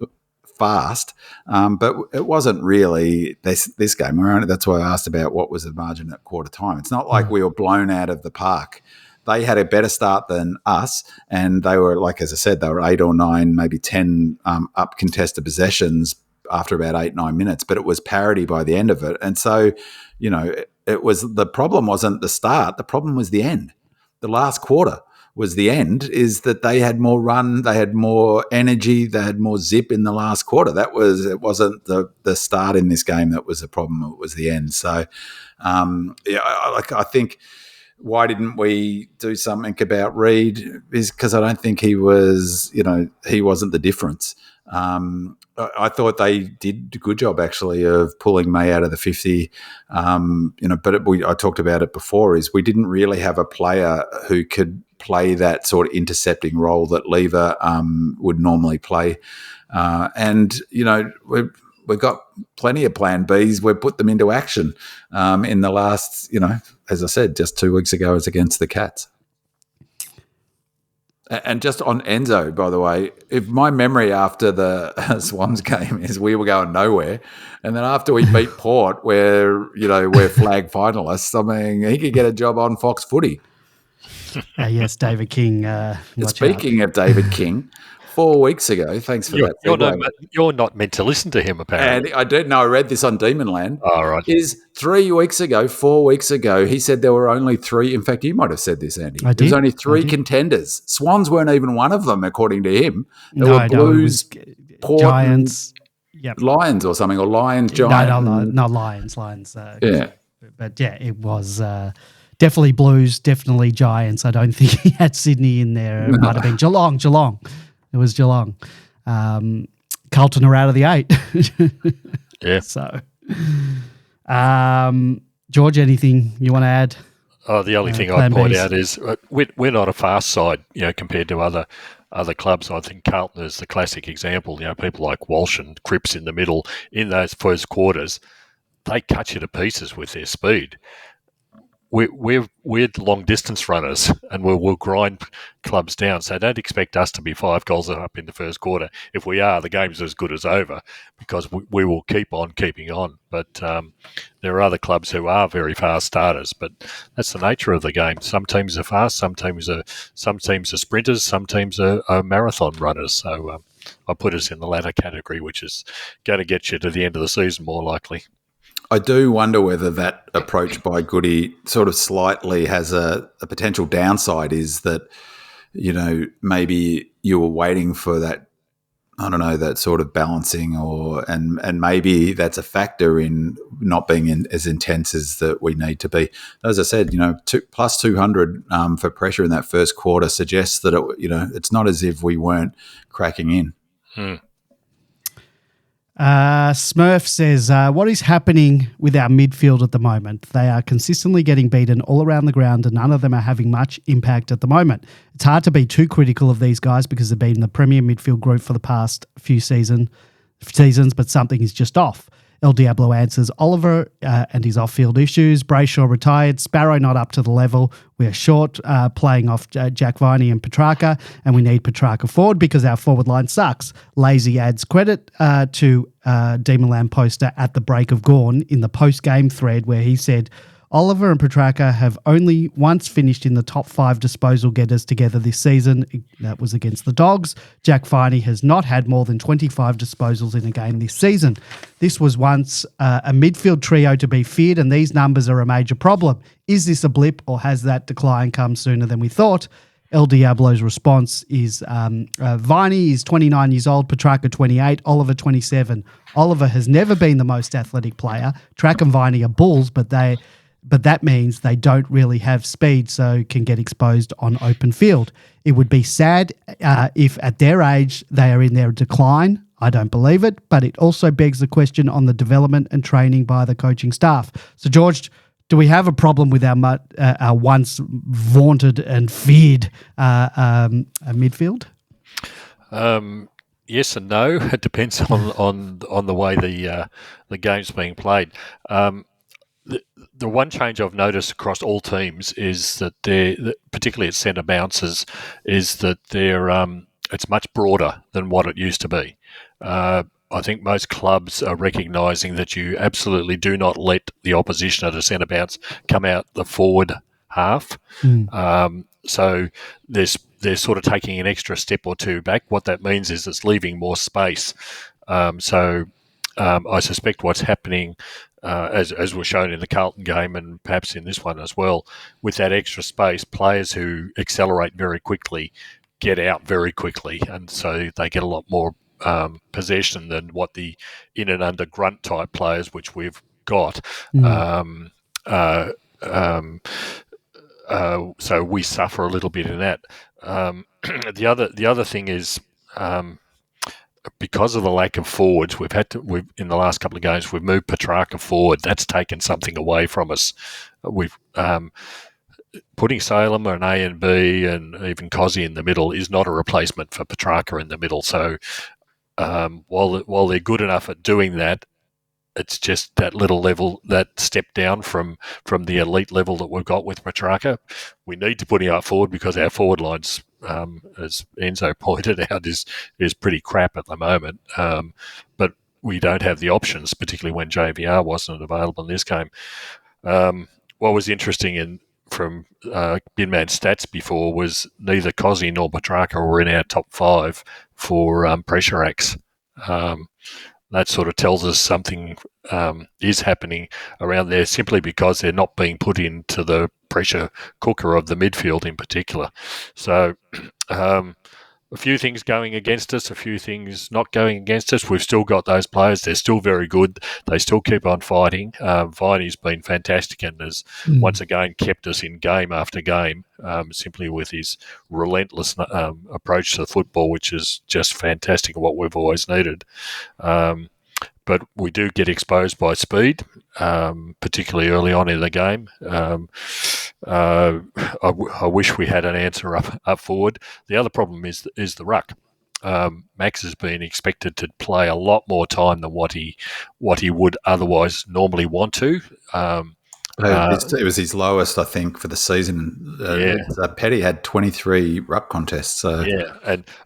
fast, but it wasn't really this game. That's why I asked about what was the margin at quarter time. It's not like we were blown out of the park. They had a better start than us, and they were, like, as I said, they were 8 or 9, maybe 10 up contested possessions after about 8-9 minutes, but it was parity by the end of it. And so, you know, it was, the problem wasn't the start, the problem was the end. The last quarter was the end, is that they had more run, they had more energy, they had more zip in the last quarter. It wasn't the start in this game that was the problem, it was the end. So, I think, why didn't we do something about Reid? Is because I don't think he wasn't the difference. I thought they did a good job, actually, of pulling May out of the 50. But I talked about it before, is we didn't really have a player who could play that sort of intercepting role that Lever would normally play. We've got plenty of plan Bs. We've put them into action in the last, as I said, just 2 weeks ago, was against the Cats. And just on Enzo, by the way, if my memory after the Swans game is we were going nowhere, and then after we beat Port, we're flag finalists, I mean, he could get a job on Fox Footy. Yes, David King. Speaking of David King, 4 weeks ago, thanks for that. You're not meant to listen to him, apparently. And I did know, I read this on Demonland. Oh, right. Is 4 weeks ago, he said there were only 3. In fact, you might have said this, Andy. I did. There was only 3 contenders. Swans weren't even one of them, according to him. There were Blues, Port, Giants, Lions or something, or Lions, Giants. No, Lions. Yeah. But yeah, it was definitely Blues, definitely Giants. I don't think he had Sydney in there. It might have been Geelong. It was Geelong. Carlton are out of the 8. Yeah. So, George, anything you want to add? Oh, the only thing I'd point out is we're not a fast side, compared to other clubs. I think Carlton is the classic example. People like Walsh and Cripps in the middle in those first quarters, they cut you to pieces with their speed. We're long distance runners, and we'll grind clubs down. So don't expect us to be 5 goals up in the first quarter. If we are, the game's as good as over, because we will keep on keeping on. But there are other clubs who are very fast starters, but that's the nature of the game. Some teams are fast, some teams are sprinters, some teams are marathon runners. So I put us in the latter category, which is going to get you to the end of the season more likely. I do wonder whether that approach by Goody sort of slightly has a potential downside, is that, maybe you were waiting for that, I don't know, that sort of balancing, and maybe that's a factor in not being as intense as that we need to be. As I said, plus 200 for pressure in that first quarter suggests that it's not as if we weren't cracking in. Smurf says, what is happening with our midfield at the moment? They are consistently getting beaten all around the ground and none of them are having much impact at the moment. It's hard to be too critical of these guys because they've been in the premier midfield group for the past few seasons, but something is just off. El Diablo answers Oliver and his off-field issues. Brayshaw retired. Sparrow not up to the level. We're short playing off Jack Viney and Petrarca, and we need Petrarca forward because our forward line sucks. Lazy adds credit to Demonland poster at the break of Gorn in the post-game thread where he said, Oliver and Petrarca have only once finished in the top 5 disposal getters together this season. That was against the Dogs. Jack Viney has not had more than 25 disposals in a game this season. This was once a midfield trio to be feared, and these numbers are a major problem. Is this a blip, or has that decline come sooner than we thought? El Diablo's response is Viney is 29 years old, Petrarca 28, Oliver 27. Oliver has never been the most athletic player. Track and Viney are bulls, but that means they don't really have speed, so can get exposed on open field. It would be sad if at their age they are in their decline. I don't believe it, but it also begs the question on the development and training by the coaching staff. So, George, do we have a problem with our once vaunted and feared midfield? Yes and no. It depends on the way the game's being played. The one change I've noticed across all teams is that particularly at centre bounces, is that it's much broader than what it used to be. I think most clubs are recognising that you absolutely do not let the opposition at a centre bounce come out the forward half. So they're sort of taking an extra step or two back. What that means is it's leaving more space. So I suspect what's happening, as was shown in the Carlton game and perhaps in this one as well, with that extra space, players who accelerate very quickly get out very quickly, and so they get a lot more possession than what the in and under grunt type players, which we've got. So we suffer a little bit in that. The other thing is, because of the lack of forwards, we've in the last couple of games we've moved Petrarca forward. That's taken something away from us. We've putting Salem and A and B and even Cozzy in the middle is not a replacement for Petrarca in the middle. So while they're good enough at doing that, it's just that little level, that step down from the elite level that we've got with Petrarca. We need to put him up forward because our forward lines, as Enzo pointed out, is pretty crap at the moment. But we don't have the options, particularly when JVR wasn't available in this game. What was interesting from Binman stats before was neither Cozzy nor Petrarca were in our top 5 for pressure acts. That sort of tells us something is happening around there simply because they're not being put into the pressure cooker of the midfield in particular. So a few things going against us, a few things not going against us. We've still got those players. They're still very good. They still keep on fighting. Viney's been fantastic and has once again kept us in game after game simply with his relentless approach to the football, which is just fantastic and what we've always needed. But we do get exposed by speed, particularly early on in the game. I wish we had an answer up forward. The other problem is the ruck. Max has been expected to play a lot more time than what he would otherwise normally want to. It was his lowest, I think, for the season. Petty had 23 ruck contests. So. Yeah,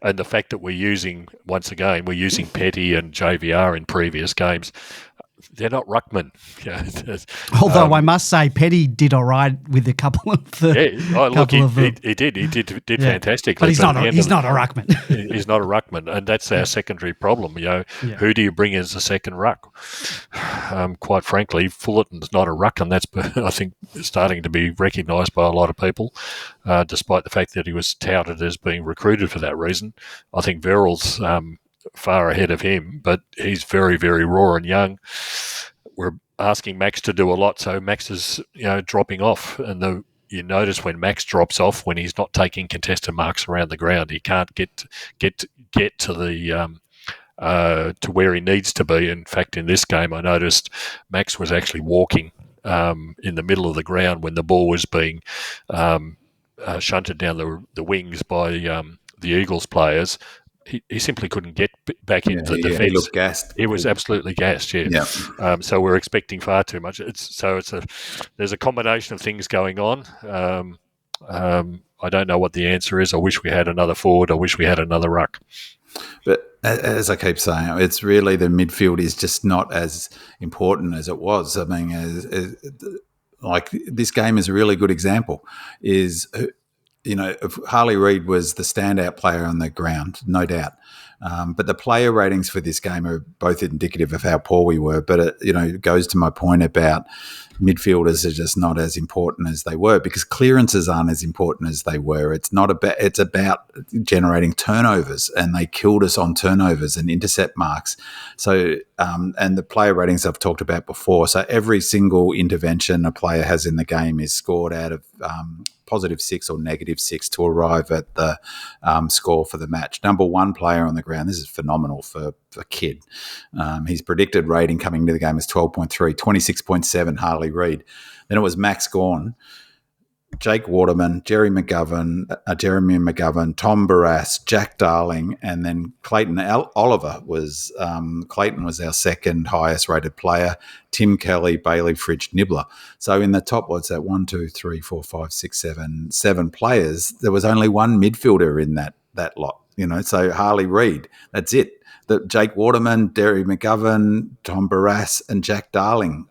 and the fact that we're using Petty and JVR in previous games, they're not ruckmen. Although I must say, Petty did all right with a couple of the. He did fantastically. But he's not a ruckman. He's not a ruckman, and that's our secondary problem. Who do you bring as a second ruck? Quite frankly, Fullerton's not a ruck, and that's I think starting to be recognised by a lot of people, despite the fact that he was touted as being recruited for that reason. I think Verrill's far ahead of him, but he's very, very raw and young. We're asking Max to do a lot, so Max is dropping off, and you notice when Max drops off, when he's not taking contested marks around the ground, he can't get to the to where he needs to be. In fact, in this game, I noticed Max was actually walking in the middle of the ground when the ball was being shunted down the wings by the Eagles players. He simply couldn't get back into the defence. He looked gassed. He was absolutely gassed. Yeah. So we're expecting far too much. There's a combination of things going on. I don't know what the answer is. I wish we had another forward. I wish we had another ruck. But as I keep saying, it's really the midfield is just not as important as it was. I mean, like this game is a really good example. Harley Reid was the standout player on the ground, no doubt. But the player ratings for this game are both indicative of how poor we were. But it goes to my point about midfielders are just not as important as they were because clearances aren't as important as they were. It's about generating turnovers, and they killed us on turnovers and intercept marks. So and the player ratings I've talked about before. So every single intervention a player has in the game is scored out of +6 or -6 to arrive at the score for the match. Number one player on the ground. This is phenomenal for a kid. His predicted rating coming into the game is 12.3, 26.7 Harley Reid. Then it was Max Gawn, Jake Waterman, Jeremy McGovern, Tom Barrass, Jack Darling, and then Clayton Oliver was Clayton was our second highest rated player. Tim Kelly, Bailey Fridge, Nibbler. So in the top, what's that? 1, 2, 3, 4, 5, 6, 7 players. There was only one midfielder in that lot. So Harley Reid. That's it. Jake Waterman, Derry McGovern, Tom Barrass, and Jack Darling.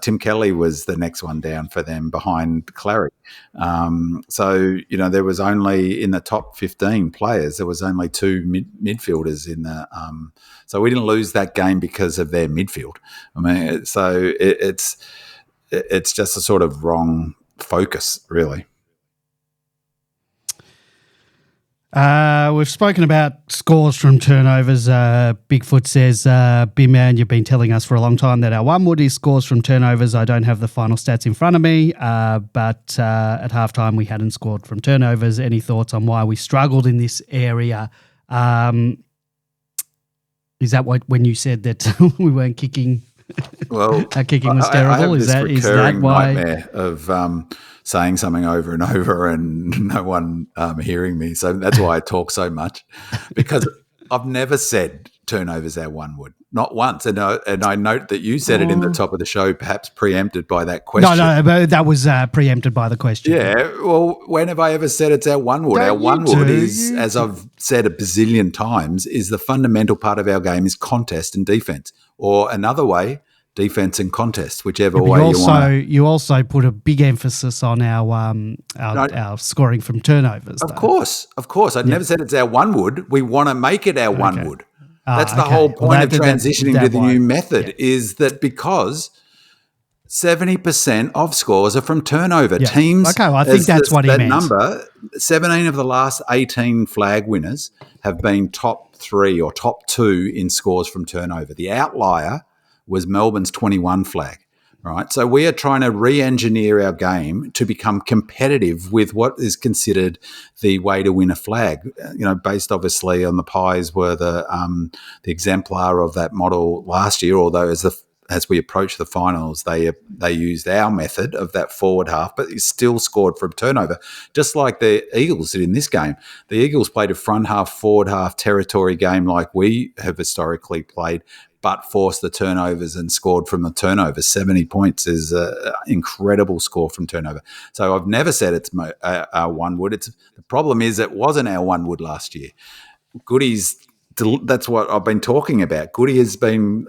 Tim Kelly was the next one down for them behind Clary. There was only in the top 15 players, there was only two midfielders in the. So we didn't lose that game because of their midfield. I mean, so it's just a sort of wrong focus, really. We've spoken about scores from turnovers. Bigfoot says, B-Man, you've been telling us for a long time that our one wood is scores from turnovers. I don't have the final stats in front of me, but at halftime we hadn't scored from turnovers. Any thoughts on why we struggled in this area? Is that when you said that we weren't kicking? Well, our kicking was terrible. I have is this that why? Nightmare of saying something over and over and no one hearing me. So that's why I talk so much, because I've never said turnovers our one wood, not once. And I note that you said it in the top of the show, perhaps preempted by that question. No, but that was preempted by the question. Yeah. Well, when have I ever said it's our one wood? Our one wood is, as I've said a bazillion times, is the fundamental part of our game is contest and defense, or another way, defense and contest, whichever way you want. You also put a big emphasis on our scoring from turnovers. Of course. I'd never said it's our one wood. We want to make it our one wood. That's the whole point of transitioning to the new method, is that because 70% of scores are from turnover. Yeah. Teams, okay, well, I think that's what he meant. Number, 17 of the last 18 flag winners have been top 3 or top 2 in scores from turnover. The outlier was Melbourne's 21 flag, right? So we are trying to re-engineer our game to become competitive with what is considered the way to win a flag, based obviously on the Pies were the exemplar of that model last year, although as we approach the finals, they used our method of that forward half, but it still scored from turnover, just like the Eagles did in this game. The Eagles played a front half, forward half territory game like we have historically played, but forced the turnovers and scored from the turnovers. 70 points is an incredible score from turnover. So I've never said it's our one wood. The problem is it wasn't our one wood last year. Goody's, that's what I've been talking about. Goody has been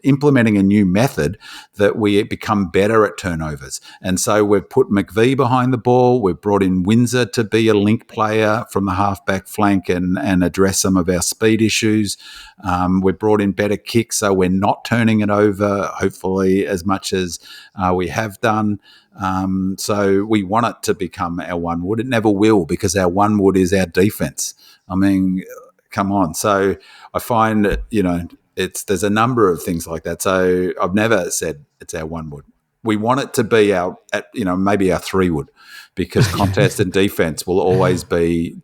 implementing a new method that we become better at turnovers. And so we've put McVie behind the ball. We've brought in Windsor to be a link player from the halfback flank and address some of our speed issues. We've brought in better kicks, so we're not turning it over, hopefully, as much as we have done. So we want it to become our one wood. It never will, because our one wood is our defense. I mean, come on. So I find that, there's a number of things like that. So I've never said it's our one wood. we want it to be maybe our 3 wood, because contest and defense will always be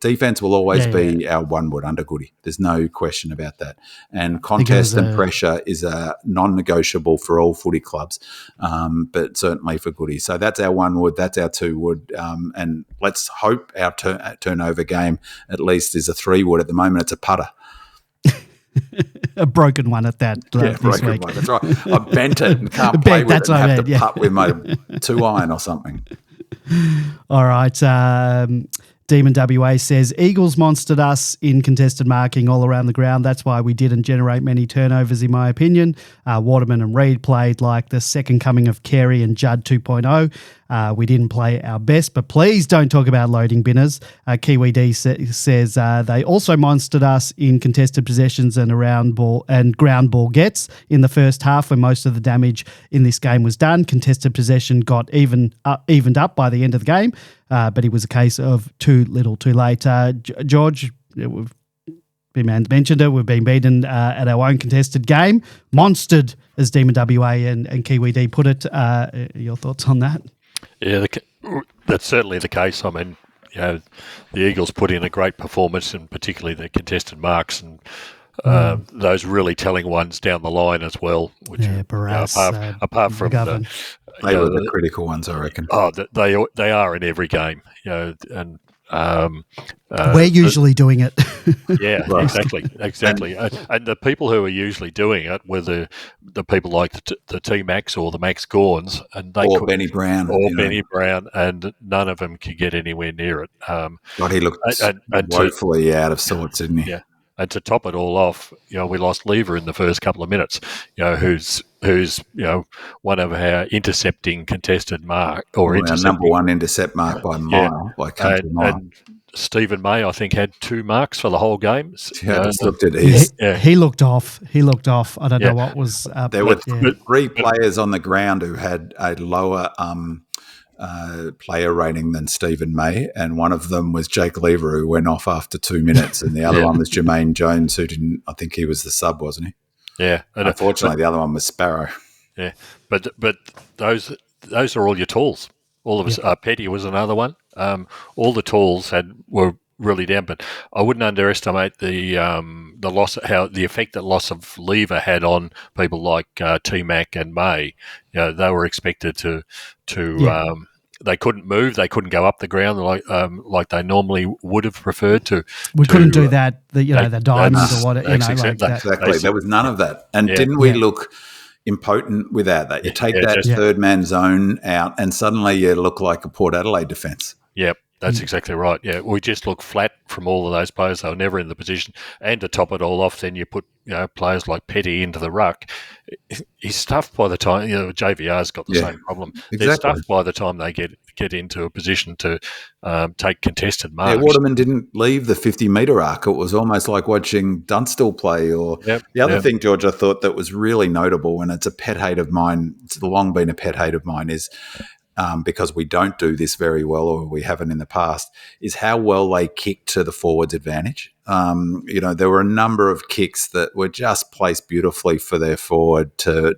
our 1 wood under Goody. There's no question about that. And contest and pressure is a non-negotiable for all footy clubs, but certainly for Goody. So that's our 1 wood, that's our 2 wood, and let's hope our turnover game at least is a 3 wood. At the moment, it's a putter. A broken one at that. Yeah, broken week. one. That's right. I bent it and can't play with it and have to putt with my 2 iron or something. All right. Demon WA says, Eagles monstered us in contested marking all around the ground. That's why we didn't generate many turnovers, in my opinion. Waterman and Reid played like the second coming of Carey and Judd 2.0. We didn't play our best, but please don't talk about loading binners. Kiwi D says they also monstered us in contested possessions and around ball and ground ball gets in the first half, when most of the damage in this game was done. Contested possession got evened up by the end of the game, but it was a case of too little, too late. George, we've mentioned it. We've been beaten at our own contested game, monstered, as Demon WA and Kiwi D put it. Your thoughts on that? Yeah, that's certainly the case. I mean, the Eagles put in a great performance, and particularly the contested marks and those really telling ones down the line as well. Which Barras, apart from they were the critical ones, I reckon. Oh, they are in every game, and. We're usually doing it. Yeah, right. Exactly. And the people who are usually doing it were the people like the T-Max or the Max Gorns, and Benny Brown. Benny Brown, and none of them could get anywhere near it. But he looked woefully out of sorts, didn't he? Yeah. And to top it all off, we lost Lever in the first couple of minutes, who's one of our intercepting contested mark or our number 1 intercept mark by mile, by country mile. And Stephen May, I think, had 2 marks for the whole game. He looked off. I don't know what was up. There were 3 players on the ground who had a lower player rating than Stephen May, and one of them was Jake Lever, who went off after 2 minutes, and the other one was Jermaine Jones, who didn't. I think he was the sub, wasn't he? Yeah, and unfortunately, the other one was Sparrow. Yeah, but those are all your tools. All of us. Petty was another one. All the tools were really down, but I wouldn't underestimate the loss, how the effect that loss of Lever had on people like T-Mac and May. They were expected to. They couldn't move. They couldn't go up the ground like they normally would have preferred to. We couldn't do that. The diamond or whatever. Exactly. There was none of that. And didn't we look impotent without that? You take that third man zone out, and suddenly you look like a Port Adelaide defence. Yep. That's exactly right. Yeah, we just look flat from all of those players. They were never in the position. And to top it all off, then you put players like Petty into the ruck. He's stuffed by the time JVR's got the same problem. Exactly. They're stuffed by the time they get into a position to take contested marks. Yeah, Waterman didn't leave the 50-metre arc. It was almost like watching Dunstall play. Or the other thing, George, I thought that was really notable, and it's a pet hate of mine. It's long been a pet hate of mine. Is because we don't do this very well, or we haven't in the past, is how well they kick to the forwards' advantage. There were a number of kicks that were just placed beautifully for their forward to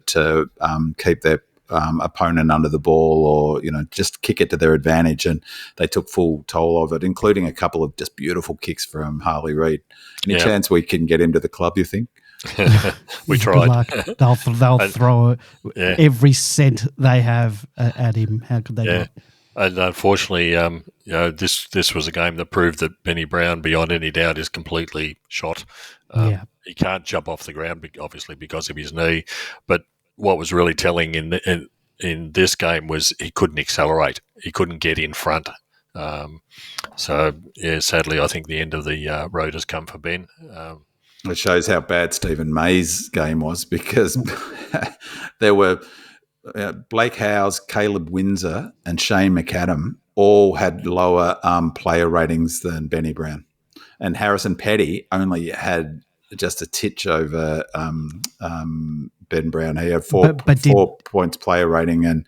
keep their opponent under the ball, or just kick it to their advantage, and they took full toll of it, including a couple of just beautiful kicks from Harley Reid. Any chance we can get him to the club, you think? We tried. Good luck. They'll throw every cent they have at him. How could they do it? And unfortunately, this was a game that proved that Benny Brown, beyond any doubt, is completely shot. He can't jump off the ground, obviously, because of his knee. But what was really telling in this game was he couldn't accelerate. He couldn't get in front. Sadly, I think the end of the road has come for Ben. It shows how bad Stephen May's game was, because there were Blake Howes, Caleb Windsor and Shane McAdam all had lower player ratings than Benny Brown. And Harrison Petty only had just a titch over Ben Brown. He had 4 points player rating, and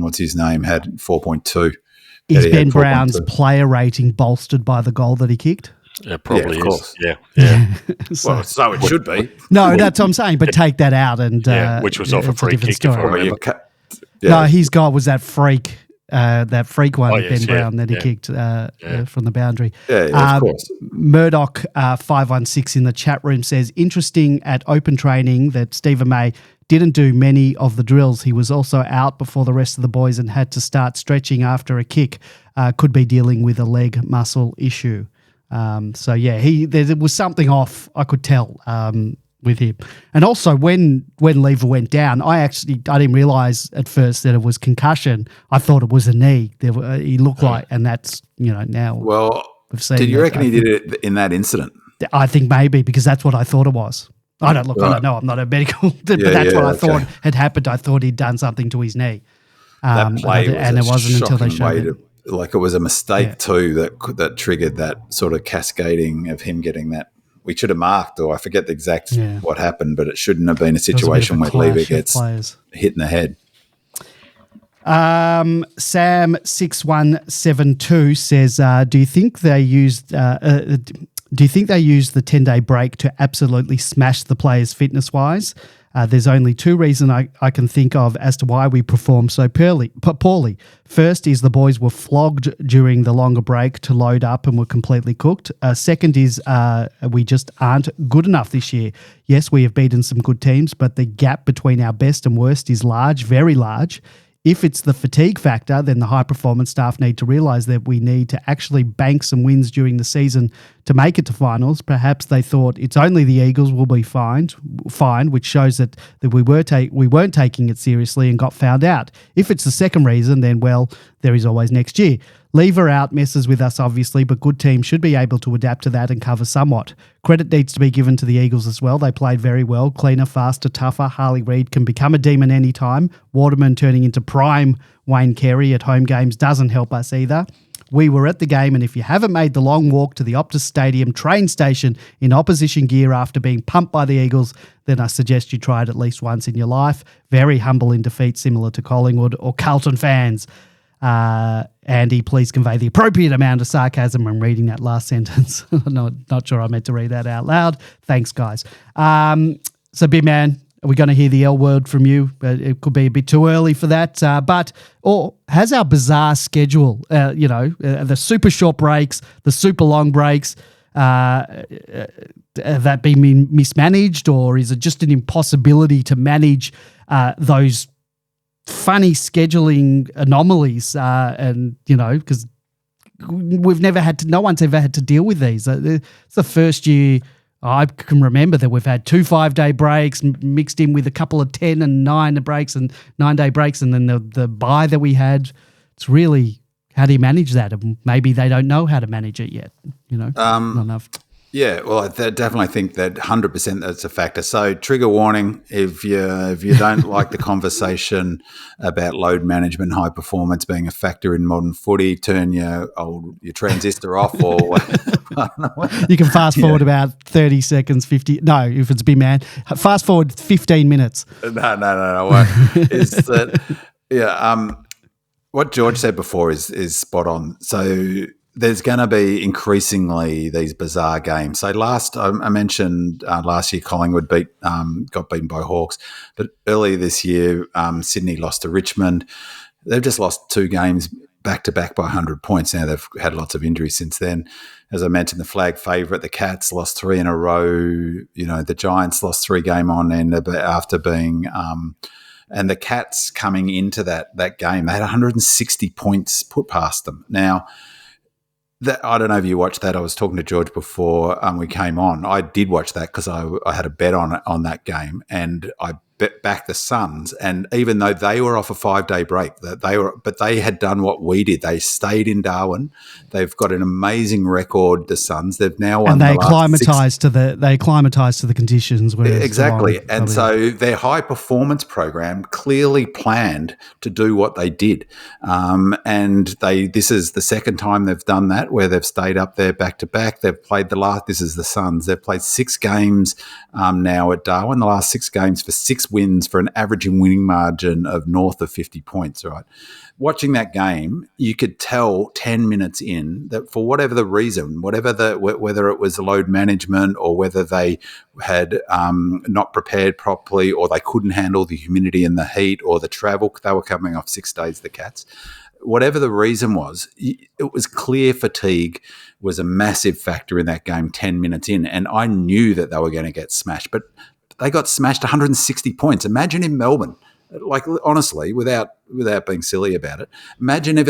what's his name had 4.2. Is Ben Brown's player rating bolstered by the goal that he kicked? It probably of course. is. Yeah. Well, so it should be. No, that's what I'm saying. But take that out, and which was off a free kick. No, his guy was that freak one, Ben Brown, that he kicked from the boundary. Yeah, of course. Murdoch 516 in the chat room says, interesting at open training that Stephen May didn't do many of the drills. He was also out before the rest of the boys and had to start stretching after a kick. Could be dealing with a leg muscle issue. There was something off, I could tell, with him. And also when Lever went down, I didn't realise at first that it was concussion. I thought it was a knee. He looked like, and that's, now. Well, we've seen did you reckon he did it in that incident? I think maybe, because that's what I thought it was. I don't know. I'm not a medical, but that's what I thought had happened. I thought he'd done something to his knee. That play and it wasn't until they showed it. Like it was a mistake too that triggered that sort of cascading of him getting that. We should have marked, or I forget the exact what happened, but it shouldn't have been a situation where Lever gets hit in the head. Sam6172 says, do you think they used the 10-day break to absolutely smash the players fitness-wise? There's only two reasons I can think of as to why we performed so poorly. First is the boys were flogged during the longer break to load up and were completely cooked. Second is we just aren't good enough this year. Yes, we have beaten some good teams, but the gap between our best and worst is large, very large. If it's the fatigue factor, then the high-performance staff need to realise that we need to actually bank some wins during the season to make it to finals. Perhaps they thought it's only the Eagles will be fine, which shows that we weren't taking it seriously and got found out. If it's the second reason, then, well, there is always next year. Lever out messes with us, obviously, but good teams should be able to adapt to that and cover somewhat. Credit needs to be given to the Eagles as well. They played very well, cleaner, faster, tougher. Harley Reid can become a demon anytime. Waterman turning into prime Wayne Carey at home games doesn't help us either. We were at the game, and if you haven't made the long walk to the Optus Stadium train station in opposition gear after being pumped by the Eagles, then I suggest you try it at least once in your life. Very humble in defeat, similar to Collingwood or Carlton fans. Andy, please convey the appropriate amount of sarcasm when reading that last sentence. Not sure I meant to read that out loud. Thanks, guys. So, Big Man, are we going to hear the L word from you? It could be a bit too early for that. Or has our bizarre schedule, the super short breaks, the super long breaks, have that been mismanaged, or is it just an impossibility to manage those funny scheduling anomalies, because no one's ever had to deal with these. It's the first year I can remember that we've had 2 5-day breaks mixed in with a couple of 10 and 9 breaks and 9-day breaks, and then the bye that we had. It's really, how do you manage that? And maybe they don't know how to manage it yet. Not enough. Yeah, well, I definitely think that 100% that's a factor. So, trigger warning: if you don't like the conversation about load management, high performance being a factor in modern footy, turn your transistor off, or I don't know. You can fast forward about 30 seconds, 50. No, if it's Big Man, fast forward 15 minutes. No, I won't. Is that what George said before is spot on. So, there's going to be increasingly these bizarre games. So I mentioned last year Collingwood got beaten by Hawks, but earlier this year Sydney lost to Richmond. They've just lost 2 games back-to-back by 100 points. Now they've had lots of injuries since then. As I mentioned, the flag favourite, the Cats, lost 3 in a row. The Giants lost 3 game on end after being and the Cats coming into that game, they had 160 points put past them. Now, I don't know if you watched that. I was talking to George before we came on. I did watch that because I had a bet on that game, and I bet back the Suns. And even though they were off a 5-day break, but they had done what we did. They stayed in Darwin. They've got an amazing record. The Suns. They've now won. And they acclimatized to the conditions. Exactly. And so their high performance program clearly planned to do what they did. And this is the second time they've done that, where they've stayed up there back to back. They've played this is the Suns. They've played 6 games now at Darwin. The last 6 games for 6 6 wins for an averaging winning margin of north of 50 points, right? Watching that game, you could tell 10 minutes in that for whatever the reason, whether it was load management or whether they had not prepared properly or they couldn't handle the humidity and the heat or the travel, they were coming off 6 days, the Cats. Whatever the reason was, it was clear fatigue was a massive factor in that game 10 minutes in, and I knew that they were going to get smashed, but they got smashed 160 points. Imagine in Melbourne, like honestly, without being silly about it, imagine if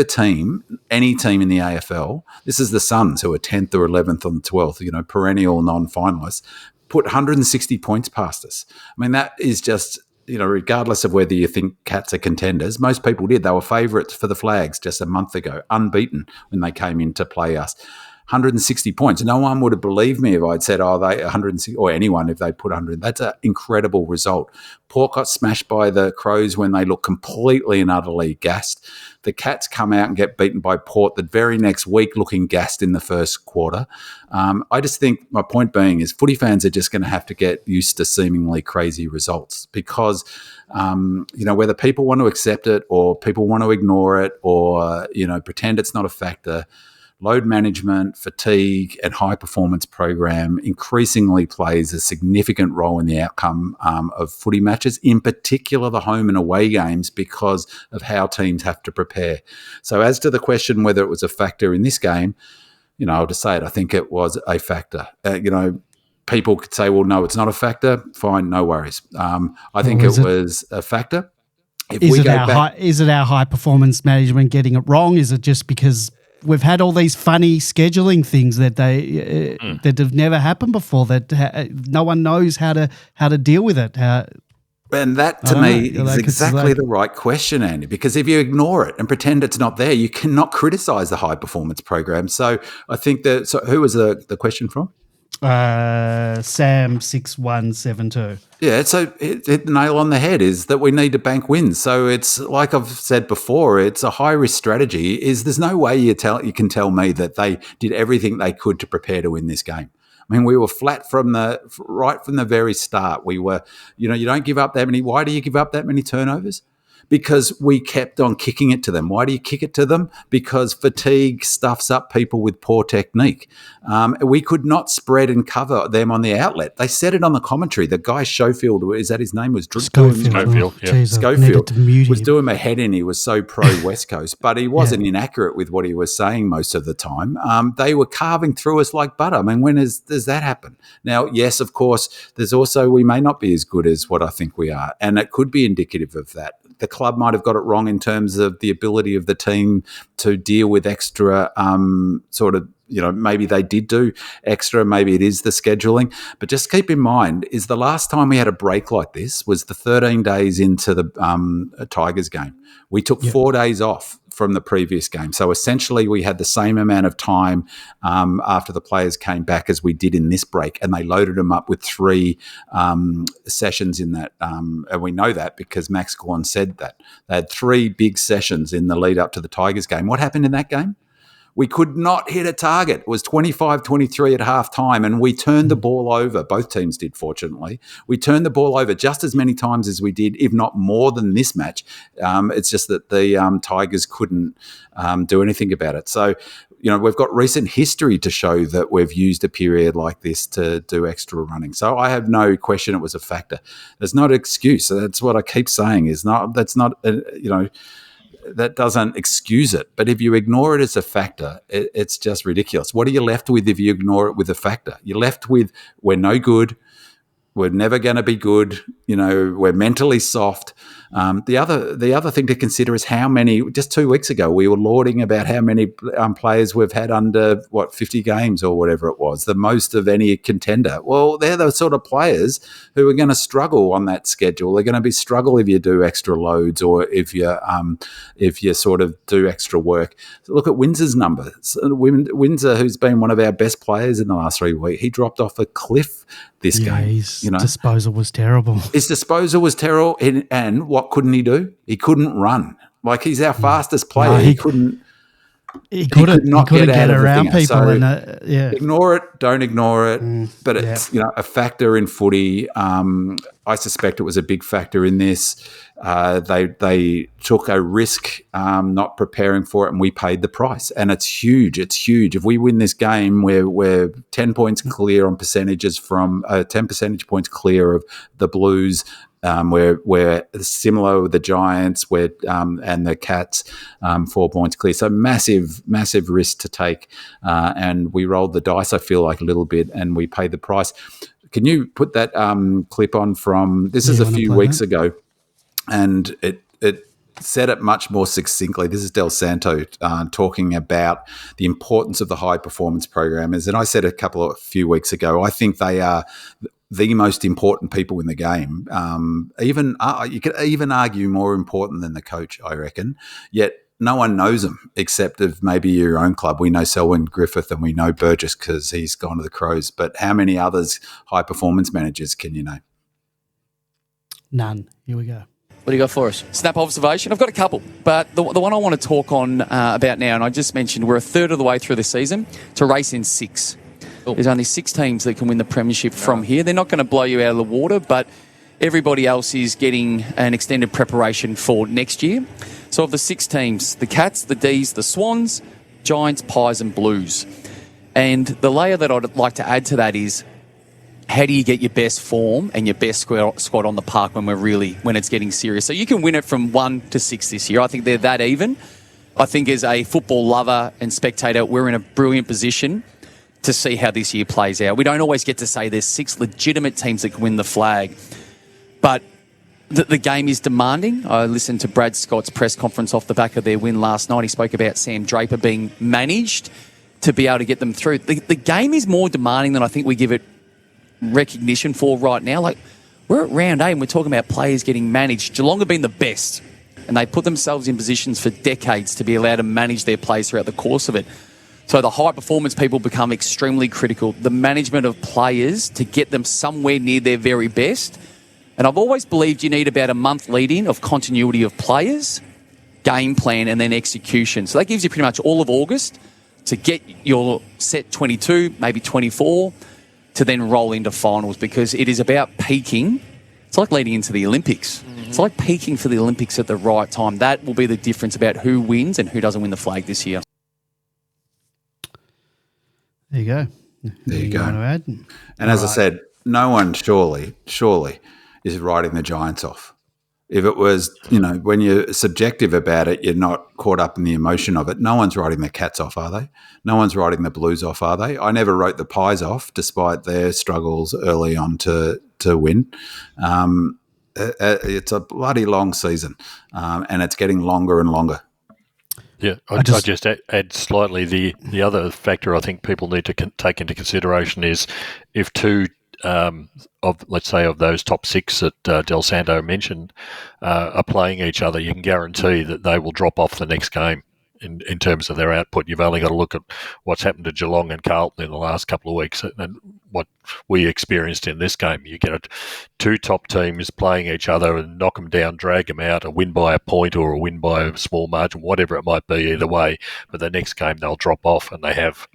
any team in the AFL, this is the Suns who are 10th or 11th on the 12th, perennial non-finalists, put 160 points past us. I mean, that is just, regardless of whether you think Cats are contenders, most people did. They were favourites for the Flags just a month ago, unbeaten when they came in to play us. 160 points. No one would have believed me if I'd said, they 160, or anyone if they put 100. That's an incredible result. Port got smashed by the Crows when they looked completely and utterly gassed. The Cats come out and get beaten by Port the very next week looking gassed in the first quarter. I just think my point being is footy fans are just going to have to get used to seemingly crazy results because, whether people want to accept it or people want to ignore it or, pretend it's not a factor, load management, fatigue, and high-performance program increasingly plays a significant role in the outcome of footy matches, in particular the home and away games, because of how teams have to prepare. So as to the question whether it was a factor in this game, I'll just say it. I think it was a factor. People could say, well, no, it's not a factor. Fine, no worries. I think it was a factor. Is it our high-performance management getting it wrong? Is it just because we've had all these funny scheduling things that that have never happened before, that no one knows how to deal with it? And that, to me, is exactly the right question, Andy, because if you ignore it and pretend it's not there, you cannot criticise the high-performance program. So I think that – so who was the question from? Sam6172. Yeah, so hit the nail on the head is that we need to bank wins. So it's like I've said before, it's a high-risk strategy. There's no way you can tell me that they did everything they could to prepare to win this game. I mean, we were flat right from the very start. We were, you don't give up that many. Why do you give up that many turnovers? Because we kept on kicking it to them. Why do you kick it to them? Because fatigue stuffs up people with poor technique. We could not spread and cover them on the outlet. They said it on the commentary. The guy Schofield, is that his name? Schofield, yeah. Schofield was doing my head in. He was so pro-West Coast, but he wasn't inaccurate with what he was saying most of the time. They were carving through us like butter. I mean, does that happen? Now, yes, of course, there's also we may not be as good as what I think we are, and it could be indicative of that. The club might have got it wrong in terms of the ability of the team to deal with extra maybe they did do extra, maybe it is the scheduling. But just keep in mind is the last time we had a break like this was the 13 days into the Tigers game. We took 4 days off from the previous game. So essentially we had the same amount of time after the players came back as we did in this break, and they loaded them up with 3 sessions in that. And we know that because Max Gawn said that. They had 3 big sessions in the lead up to the Tigers game. What happened in that game? We could not hit a target. It was 25-23 at halftime, and we turned the ball over. Both teams did, fortunately. We turned the ball over just as many times as we did, if not more than this match. It's just that the Tigers couldn't do anything about it. So, we've got recent history to show that we've used a period like this to do extra running. So I have no question it was a factor. There's not an excuse. So that's what I keep saying that doesn't excuse it. But if you ignore it as a factor, it's just ridiculous. What are you left with if you ignore it with a factor? You're left with we're no good, we're never going to be good, we're mentally soft. The other thing to consider is how many, just 2 weeks ago, we were lauding about how many players we've had under, 50 games or whatever it was, the most of any contender. Well, they're the sort of players who are going to struggle on that schedule. They're going to struggle if you do extra loads or if you sort of do extra work. So look at Windsor's numbers. Windsor, who's been one of our best players in the last 3 weeks, he dropped off a cliff this game. His disposal was terrible. His disposal was terrible, and what couldn't he do? He couldn't run. Like, he's our fastest player. He couldn't. He couldn't get around people. So and ignore it, don't ignore it. But it's a factor in footy. I suspect it was a big factor in this. They took a risk not preparing for it, and we paid the price. And it's huge. It's huge. If we win this game, we're 10 points clear on percentages from 10 percentage points clear of the Blues. We're similar with the Giants, and the Cats, 4 points clear. So massive risk to take, and we rolled the dice. I feel like a little bit, and we paid the price. Can you put that clip on from? This is a few weeks ago, and it said it much more succinctly. This is Del Santo talking about the importance of the high performance programmers, and I said a few weeks ago, I think they are the most important people in the game. You could even argue more important than the coach, I reckon. Yet no one knows them except of maybe your own club. We know Selwyn Griffith and we know Burgess because he's gone to the Crows. But how many others high performance managers can you know? None. Here we go. What do you got for us? Snap observation. I've got a couple, but the one I want to talk on about now, and I just mentioned we're a third of the way through the season to race in 6. There's only 6 teams that can win the premiership from here. They're not going to blow you out of the water, but everybody else is getting an extended preparation for next year. So of the 6 teams, the Cats, the D's, the Swans, Giants, Pies and Blues. And the layer that I'd like to add to that is, how do you get your best form and your best squad on the park when it's getting serious? So you can win it from 1 to 6 this year. I think they're that even. I think as a football lover and spectator, we're in a brilliant position to see how this year plays out. We don't always get to say there's 6 legitimate teams that can win the flag, but the game is demanding. I listened to Brad Scott's press conference off the back of their win last night. He spoke about Sam Draper being managed to be able to get them through. The game is more demanding than I think we give it recognition for right now. Like, we're at round 8 and we're talking about players getting managed. Geelong have been the best, and they put themselves in positions for decades to be allowed to manage their plays throughout the course of it. So the high-performance people become extremely critical. The management of players to get them somewhere near their very best. And I've always believed you need about a month lead-in of continuity of players, game plan, and then execution. So that gives you pretty much all of August to get your set 22, maybe 24, to then roll into finals, because it is about peaking. It's like leading into the Olympics. Mm-hmm. It's like peaking for the Olympics at the right time. That will be the difference about who wins and who doesn't win the flag this year. There you go. There you go. Want to add? And as I said, no one surely is writing the Giants off. If it was, when you're subjective about it, you're not caught up in the emotion of it. No one's writing the Cats off, are they? No one's writing the Blues off, are they? I never wrote the Pies off, despite their struggles early on to win. It's a bloody long season, and it's getting longer and longer. Yeah, I just add slightly the other factor I think people need to take into consideration is if 2 of those top 6 that Del Santo mentioned are playing each other, you can guarantee that they will drop off the next game in terms of their output. You've only got to look at what's happened to Geelong and Carlton in the last couple of weeks and what we experienced in this game. You get 2 top teams playing each other and knock them down, drag them out, a win by a point or a win by a small margin, whatever it might be, either way. But the next game they'll drop off, and they have.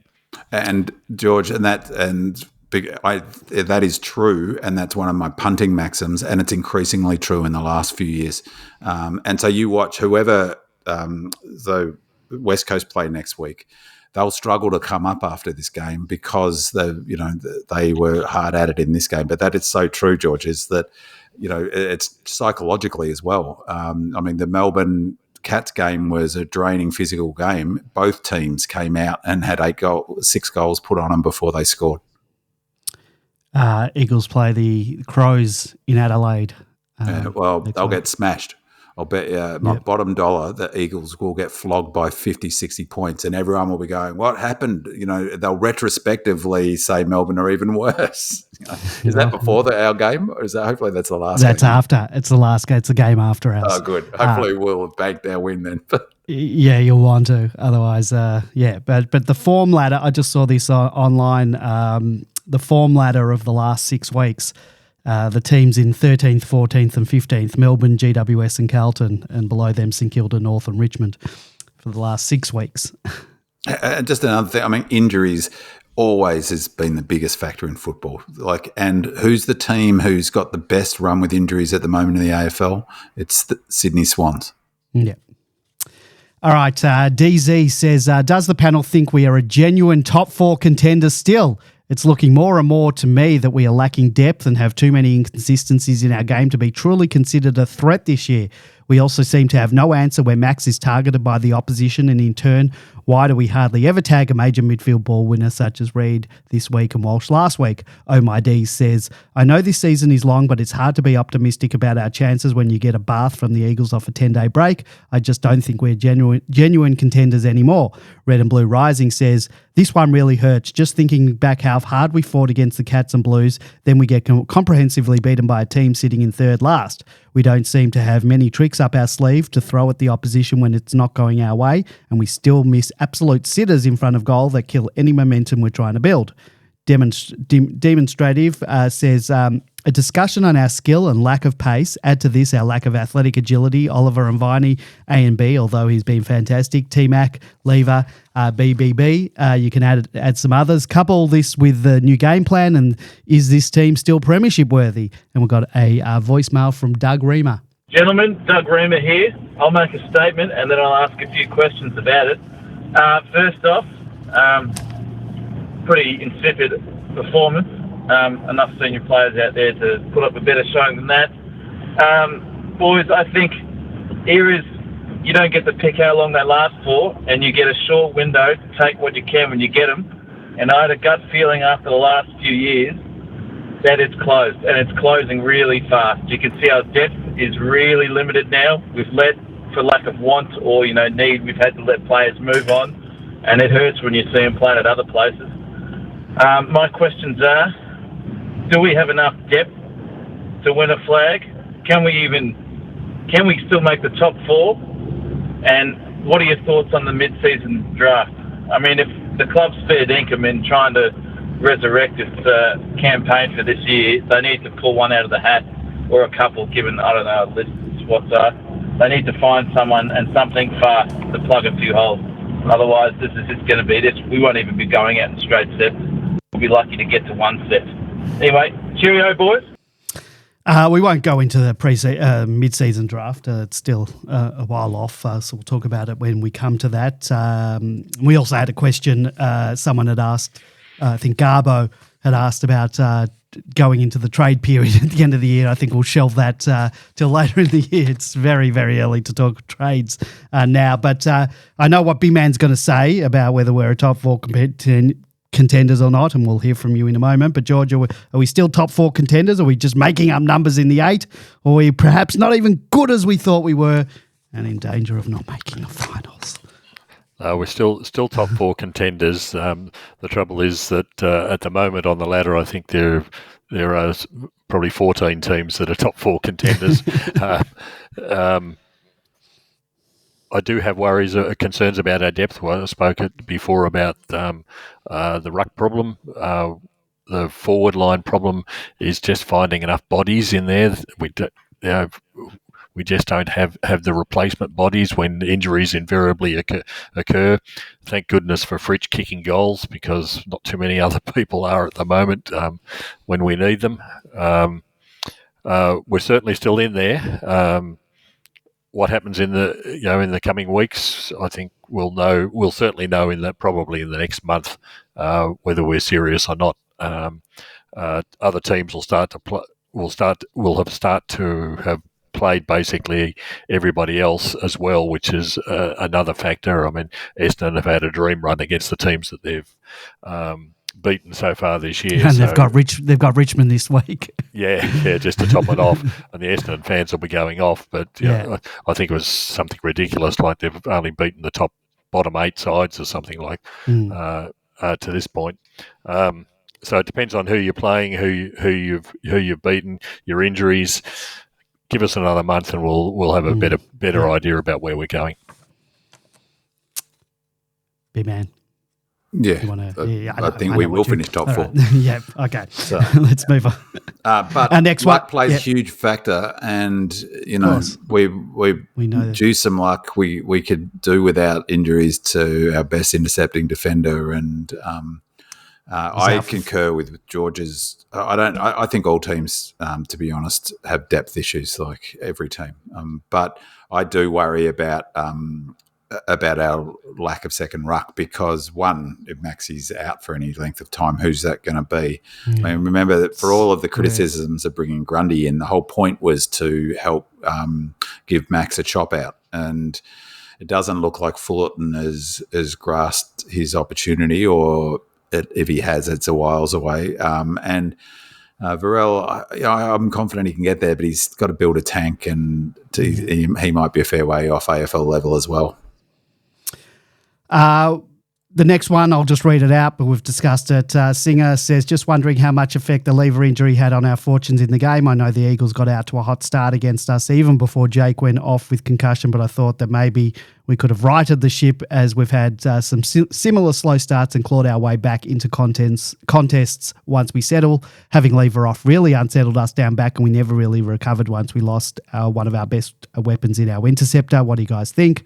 And George, that is true, and that's one of my punting maxims, and it's increasingly true in the last few years. And so you watch whoever the West Coast play next week, they'll struggle to come up after this game because they were hard at it in this game. But that is so true, George, is that it's psychologically as well. The Melbourne Cats game was a draining physical game. Both teams came out and had 6 goals put on them before they scored. Eagles play the Crows in Adelaide. They'll get smashed. I'll bet you my bottom dollar the Eagles will get flogged by 50, 60 points, and everyone will be going, what happened? They'll retrospectively say Melbourne are even worse. Is that before our game? Or is that hopefully that's the last game? That's after. It's the last game. It's the game after us. Oh, good. Hopefully we'll have banked our win then. Yeah, you'll want to. Otherwise, But the form ladder, I just saw this online, the form ladder of the last 6 weeks. The teams in 13th, 14th and 15th, Melbourne, GWS and Carlton, and below them St Kilda, North and Richmond for for the last 6 weeks. And just another thing, I mean, injuries always has been the biggest factor in football. And who's the team who's got the best run with injuries at the moment in the AFL? It's the Sydney Swans. Yeah. All right, DZ says, does the panel think we are a genuine top 4 contender still? It's looking more and more to me that we are lacking depth and have too many inconsistencies in our game to be truly considered a threat this year. We also seem to have no answer when Max is targeted by the opposition, and in turn, why do we hardly ever tag a major midfield ball winner such as Reid this week and Walsh last week? Oh my D says, I know this season is long, but it's hard to be optimistic about our chances when you get a bath from the Eagles off a 10-day break. I just don't think we're genuine contenders anymore. Red and Blue Rising says, this one really hurts. Just thinking back how hard we fought against the Cats and Blues, then we get comprehensively beaten by a team sitting in third last. We don't seem to have many tricks up our sleeve to throw at the opposition when it's not going our way, and we still miss absolute sitters in front of goal that kill any momentum we're trying to build. Demonstrative says, a discussion on our skill and lack of pace. Add to this our lack of athletic agility. Oliver and Viney, A and B, although he's been fantastic. T-Mac, Lever, BBB. You can add some others. Couple this with the new game plan, and is this team still premiership worthy? And we've got a voicemail from Doug Reamer. Gentlemen, Doug Reamer here. I'll make a statement and then I'll ask a few questions about it. First off, pretty insipid performance. Enough senior players out there to put up a better showing than that. Boys, I think eras, you don't get to pick how long they last for, and you get a short window to take what you can when you get them. And I had a gut feeling after the last few years that it's closed, and it's closing really fast. You can see our depth is really limited now. We've let, for lack of want or need, we've had to let players move on, and it hurts when you see them playing at other places. My questions are, do we have enough depth to win a flag? Can we still make the top 4? And what are your thoughts on the mid-season draft? I mean, if the club's fair dinkum in trying to resurrect its campaign for this year, they need to pull one out of the hat, or a couple, given, I don't know, lists, what's they need to find someone and something fast to plug a few holes. Otherwise, this is just going to be this. We won't even be going out in straight steps. We'll be lucky to get to one step. Anyway, cheerio, boys. We won't go into the mid-season draft. It's still a while off, so we'll talk about it when we come to that. We also had a question someone had asked, I think Garbo had asked about going into the trade period at the end of the year. I think we'll shelve that till later in the year. It's very, very early to talk trades now. But I know what B-Man's going to say about whether we're a top 4 contenders or not, and we'll hear from you in a moment. But George, are we still top 4 contenders? Are we just making up numbers in the 8? Or are we perhaps not even good as we thought we were and in danger of not making the finals? We're still top 4 contenders. The trouble is that at the moment on the ladder, I think there are probably 14 teams that are top 4 contenders. I do have worries, concerns about our depth. Well, I spoke before about the ruck problem. The forward line problem is just finding enough bodies in there. We just don't have the replacement bodies when injuries invariably occur. Thank goodness for Fritsch kicking goals, because not too many other people are at the moment when we need them. We're certainly still in there. What happens in the coming weeks, I think we'll certainly know probably in the next month whether we're serious or not. Other teams will have played basically everybody else as well, which is another factor. I mean, Essendon have had a dream run against the teams that they've beaten so far this year, and they've got Richmond this week. Yeah, just to top it off, and the Essendon fans will be going off. But I think it was something ridiculous, like they've only beaten the bottom 8 sides or something like to this point. So it depends on who you're playing, who you've beaten, your injuries. Give us another month, and we'll have a better idea about where we're going. Big man. Yeah, You wanna, I think we will finish top four. Right. Yeah, okay. So, let's move on. But Our next luck one plays a huge factor, and course. we know due some luck. We could do without injuries to our best intercepting defender, and I concur with George's. I think all teams, to be honest, have depth issues, like every team. But I do worry about our lack of second ruck because, one, if Maxi's out for any length of time, who's that going to be? I mean, remember that for all of the criticisms of bringing Grundy in, the whole point was to help give Max a chop out, and it doesn't look like Fullerton has grasped his opportunity, or if he has, it's a whiles away. And Varel, I'm confident he can get there, but he's got to build a tank, and he might be a fair way off AFL level as well. The next one, I'll just read it out, but we've discussed it. Singer says, just wondering how much effect the lever injury had on our fortunes in the game. I know the Eagles got out to a hot start against us even before Jake went off with concussion, but I thought that maybe we could have righted the ship as we've had some similar slow starts and clawed our way back into contests once we settle. Having lever off really unsettled us down back, and we never really recovered once we lost one of our best weapons in our interceptor. What do you guys think?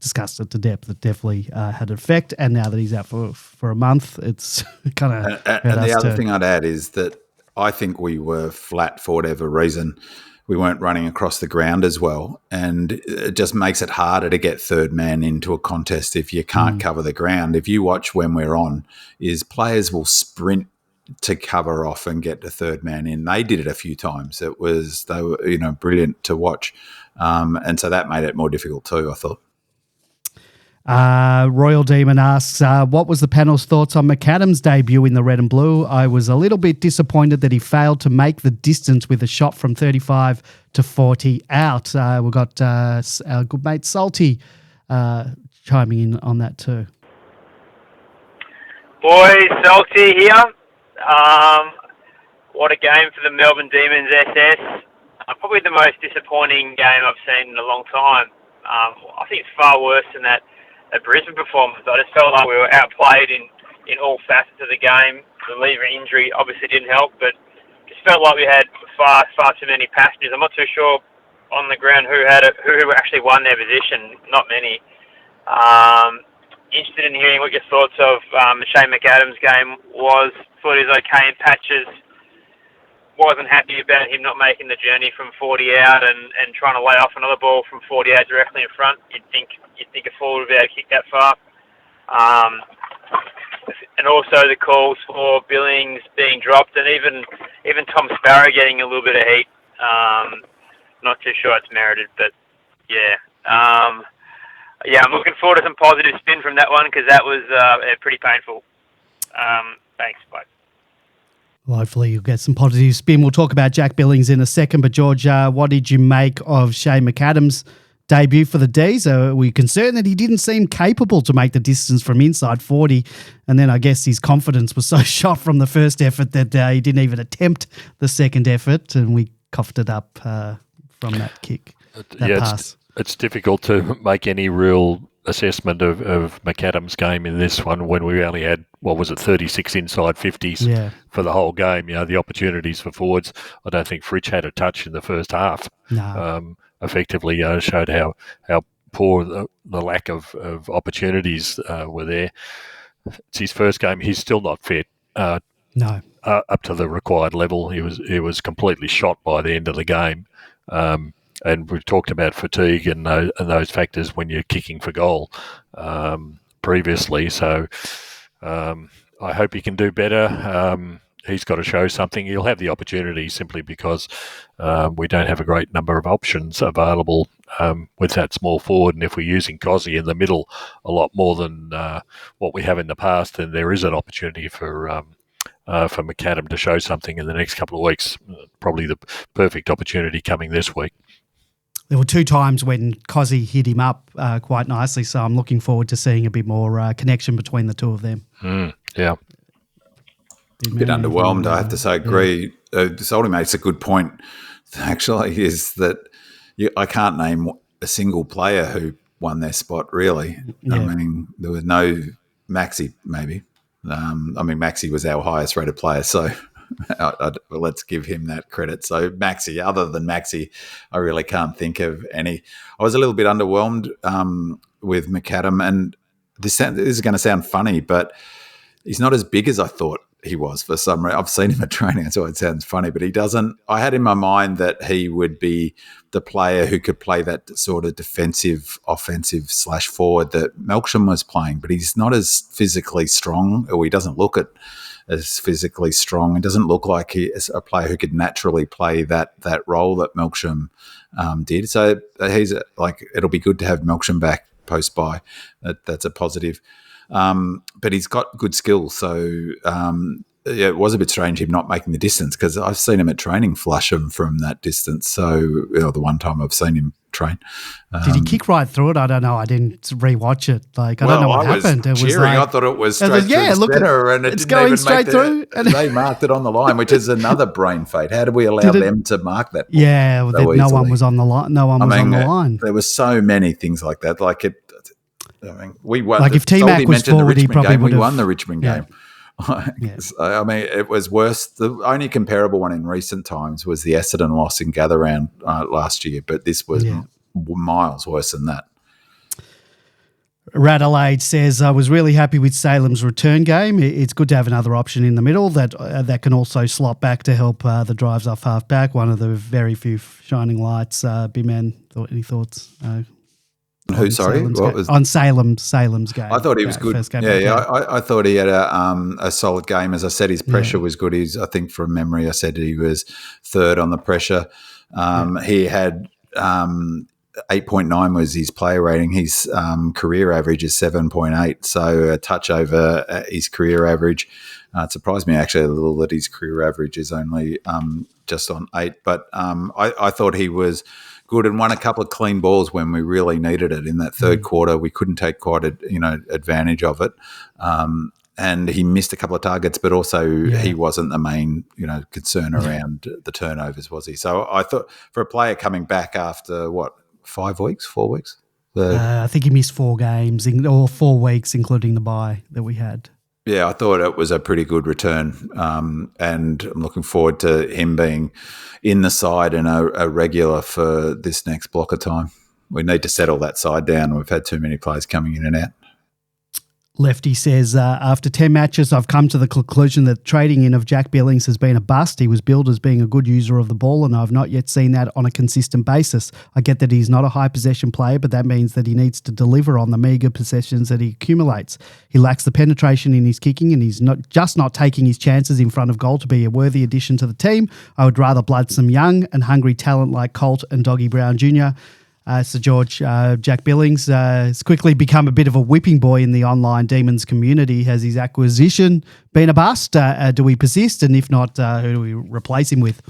Discussed it to depth. It definitely had an effect, and now that he's out for a month, it's kind of. And the other thing I'd add is that I think we were flat for whatever reason. We weren't running across the ground as well, and it just makes it harder to get third man into a contest if you can't cover the ground. If you watch when we're on, is players will sprint to cover off and get the third man in. They did it a few times. They were brilliant to watch, and so that made it more difficult too, I thought. Royal Demon asks, what was the panel's thoughts on McAdam's debut in the red and blue? I was a little bit disappointed that he failed to make the distance with a shot from 35 to 40 out. We've got our good mate Salty chiming in on that too. Boys, Salty here. What a game for the Melbourne Demons SS. Probably the most disappointing game I've seen in a long time. I think it's far worse than that Brisbane performance. I just felt like we were outplayed in all facets of the game. The lever injury obviously didn't help, but just felt like we had far too many passengers. I'm not too sure on the ground who actually won their position. Not many. Interested in hearing what your thoughts of Shane McAdams' game was. Thought he was okay in patches. Wasn't happy about him not making the journey from 40 out and trying to lay off another ball from 40 out directly in front. You'd think a forward would be able to kick that far. And also the calls for Billings being dropped, and even Tom Sparrow getting a little bit of heat. Not too sure it's merited, but yeah. I'm looking forward to some positive spin from that one because that was pretty painful. Thanks, bye. Well, hopefully you'll get some positive spin. We'll talk about Jack Billings in a second. But, George, what did you make of Shane McAdams' debut for the D's? Were you concerned that he didn't seem capable to make the distance from inside 40? And then I guess his confidence was so shot from the first effort that he didn't even attempt the second effort, and we coughed it up from that kick, pass. It's difficult to make any real assessment of McAdams' game in this one when we only had, 36 inside 50s for the whole game. The opportunities for forwards, I don't think Fritsch had a touch in the first half. No. Effectively showed how poor the lack of opportunities were there. It's his first game. He's still not fit. No. Up to the required level. He was completely shot by the end of the game. And we've talked about fatigue and those factors when you're kicking for goal previously. So I hope he can do better. He's got to show something. He'll have the opportunity simply because we don't have a great number of options available with that small forward. And if we're using Cozzy in the middle a lot more than what we have in the past, then there is an opportunity for McAdam to show something in the next couple of weeks. Probably the perfect opportunity coming this week. There were two times when Cozzy hit him up quite nicely, so I'm looking forward to seeing a bit more connection between the two of them. Yeah. A bit underwhelmed, I have to say. Agree. Salty makes a good point, actually, is that I can't name a single player who won their spot, really. Yeah. I mean, there was no Maxi, maybe. Maxi was our highest rated player, so let's give him that credit. So Maxi, other than Maxi, I really can't think of any. I was a little bit underwhelmed with McAdam, and this is going to sound funny, but he's not as big as I thought he was for some reason. I've seen him at training, that's why it sounds funny, but he doesn't. I had in my mind that he would be the player who could play that sort of defensive, offensive / forward that Melksham was playing, but he's not as physically strong, or he doesn't look as physically strong. It doesn't look like he is a player who could naturally play that role that Melksham did. So he's it'll be good to have Melksham back post-bye. That's a positive. But he's got good skills. So, it was a bit strange him not making the distance, because I've seen him at training flush him from that distance. So, the one time I've seen him train. Did he kick right through it? I don't know. I didn't rewatch it. I don't know what happened. It was cheering. I thought it was straight through the center, and it's going straight through. They marked it on the line, which is another brain fate. How do we allow them to mark that? Yeah, no one was on the line. No one was on the line. There were so many things like that. We won. If T-Mac was forward, he probably would have won the Richmond game. It was worse. The only comparable one in recent times was the Essendon loss in Gather Round last year, but this was miles worse than that. Radelaide says, I was really happy with Salem's return game. It's good to have another option in the middle that can also slot back to help the drives off half back. One of the very few shining lights. B-Man, any thoughts? Who? Sorry, what was on Salem's game? I thought he was good. I thought he had a solid game. As I said, his pressure was good. I think from memory, I said he was third on the pressure. He had 8.9 was his player rating. His career average is 7.8, so a touch over his career average. It surprised me actually a little that his career average is only just on 8. But I thought he was good and won a couple of clean balls when we really needed it in that third quarter. We couldn't take quite advantage of it, and he missed a couple of targets. But also he wasn't the main concern around the turnovers, was he? So I thought for a player coming back after 4 weeks. I think he missed 4 games or 4 weeks, including the bye that we had. Yeah, I thought it was a pretty good return, and I'm looking forward to him being in the side and a regular for this next block of time. We need to settle that side down. We've had too many players coming in and out. Lefty says, after 10 matches, I've come to the conclusion that trading in of Jack Billings has been a bust. He was billed as being a good user of the ball, and I've not yet seen that on a consistent basis. I get that he's not a high possession player, but that means that he needs to deliver on the meagre possessions that he accumulates. He lacks the penetration in his kicking, and he's not taking his chances in front of goal to be a worthy addition to the team. I would rather blood some young and hungry talent like Colt and Doggy Brown Jr., Sir George, Jack Billings has quickly become a bit of a whipping boy in the online Demons community. Has his acquisition been a bust? Do we persist? And if not, who do we replace him with?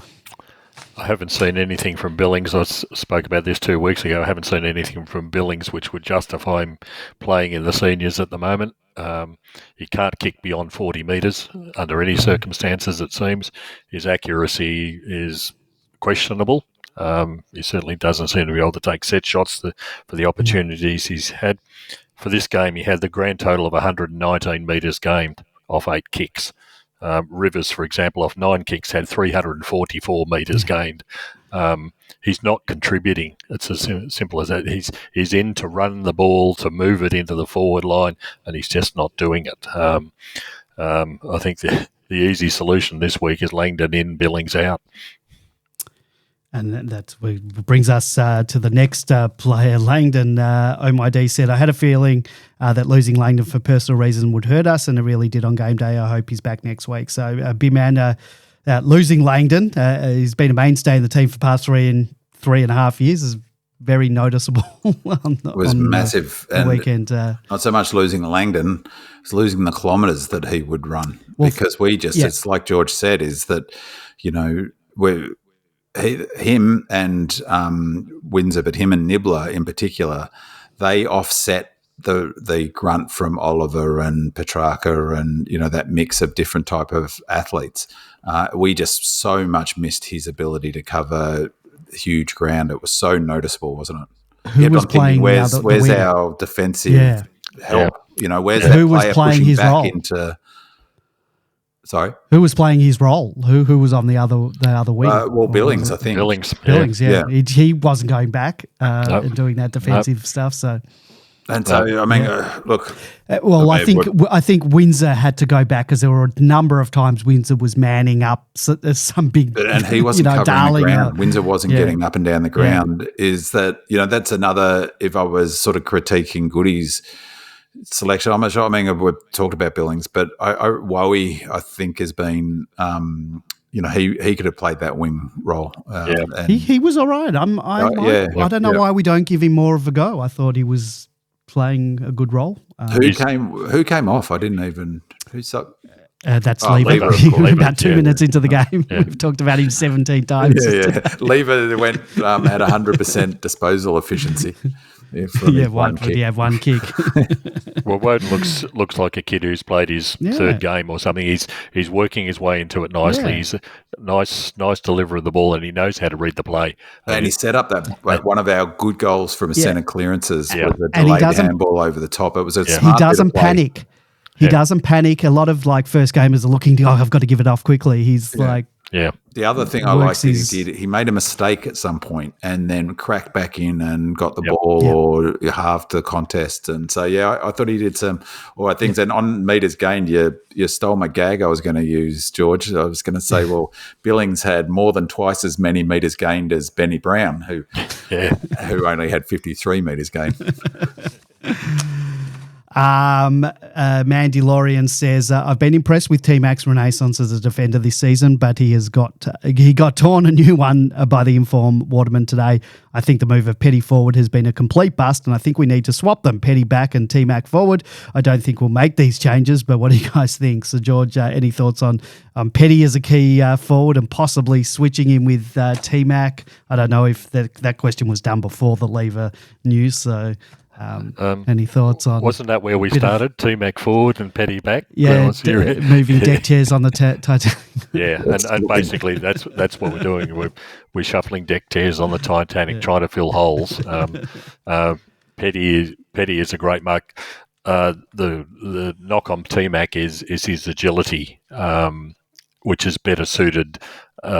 I haven't seen anything from Billings. I spoke about this 2 weeks ago. I haven't seen anything from Billings which would justify him playing in the seniors at the moment. He can't kick beyond 40 metres under any circumstances, it seems. His accuracy is questionable. He certainly doesn't seem to be able to take set shots for the opportunities he's had. For this game, he had the grand total of 119 metres gained off 8 kicks. Rivers, for example, off 9 kicks, had 344 metres gained. He's not contributing. It's as simple as that. He's in to run the ball, to move it into the forward line, and he's just not doing it. I think the easy solution this week is Langdon in, Billings out. And that brings us to the next player, Langdon. OMID said, I had a feeling that losing Langdon for personal reasons would hurt us, and it really did on game day. I hope he's back next week. So, B-Man, losing Langdon, he's been a mainstay in the team for the past 3.5 years, is very noticeable. It was massive. The weekend. Not so much losing Langdon, it's losing the kilometres that he would run. Because it's like George said, is that, him and Windsor, but him and Nibbler in particular, they offset the grunt from Oliver and Petrarca and, that mix of different type of athletes. We just so much missed his ability to cover huge ground. It was so noticeable, wasn't it? Who was playing? Where's our defensive help? where's that Who was player playing pushing his back role? into? Sorry, Who was playing his role? Who was on the other wing? well, Billings, I think. Billings. Billings, yeah. Yeah. He wasn't going back Nope. and doing that defensive stuff. So, And so, look. I think Windsor had to go back because there were a number of times Windsor was manning up some big, And he wasn't covering darling, the ground. Windsor wasn't yeah. getting up and down the ground. Is that, that's another, if I was sort of critiquing Goody's selection, I'm not sure. I mean, we've talked about Billings, but Wowie, I think, has been, he could have played that wing role. He was all right. I don't know why we don't give him more of a go. I thought he was playing a good role. Who came off? I didn't even. Who's up? That's Lever. Lever. About 2 minutes into the game. Yeah. We've talked about him 17 times. Yeah. Lever went at 100% disposal efficiency. One kick. Well, Woden looks like a kid who's played his third game or something. He's working his way into it nicely. Yeah. He's a nice deliverer of the ball, and he knows how to read the play. And he set up that one of our good goals from a centre clearances with a and delayed handball over the top. It was a smart He doesn't bit of play. panic. He doesn't panic. A lot of first gamers are looking to, I've got to give it off quickly. He's The other thing I liked that he did, he made a mistake at some point and then cracked back in and got the ball or halved the contest. And so, I thought he did some all right things. And on meters gained, you stole my gag I was going to use, George. I was going to say, well, Billings had more than twice as many meters gained as Benny Brown, who only had 53 meters gained. Mandy Lorian says, I've been impressed with T-Mac's renaissance as a defender this season, but he got torn a new one by the informed Waterman today. I think the move of Petty forward has been a complete bust, and I think we need to swap them, Petty back and T-Mac forward. I don't think we'll make these changes, but what do you guys think? So, George, any thoughts on Petty as a key forward and possibly switching him with T-Mac? I don't know if that question was done before the Lever news, so... any thoughts on? Wasn't that where we started? T-Mac forward and Petty back. Yeah, moving deck chairs on the Titanic. And basically that's what we're doing. We're shuffling deck chairs on the Titanic, trying to fill holes. Petty is a great mark. The knock on T-Mac is his agility, which is better suited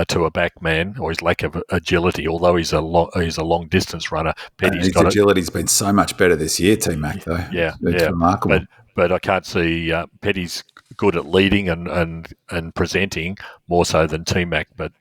to a backman, or his lack of agility. Although he's a long distance runner, his agility's been so much better this year, T-Mac, though. It's remarkable. But I can't see Petty's good at leading and presenting more so than T-Mac. But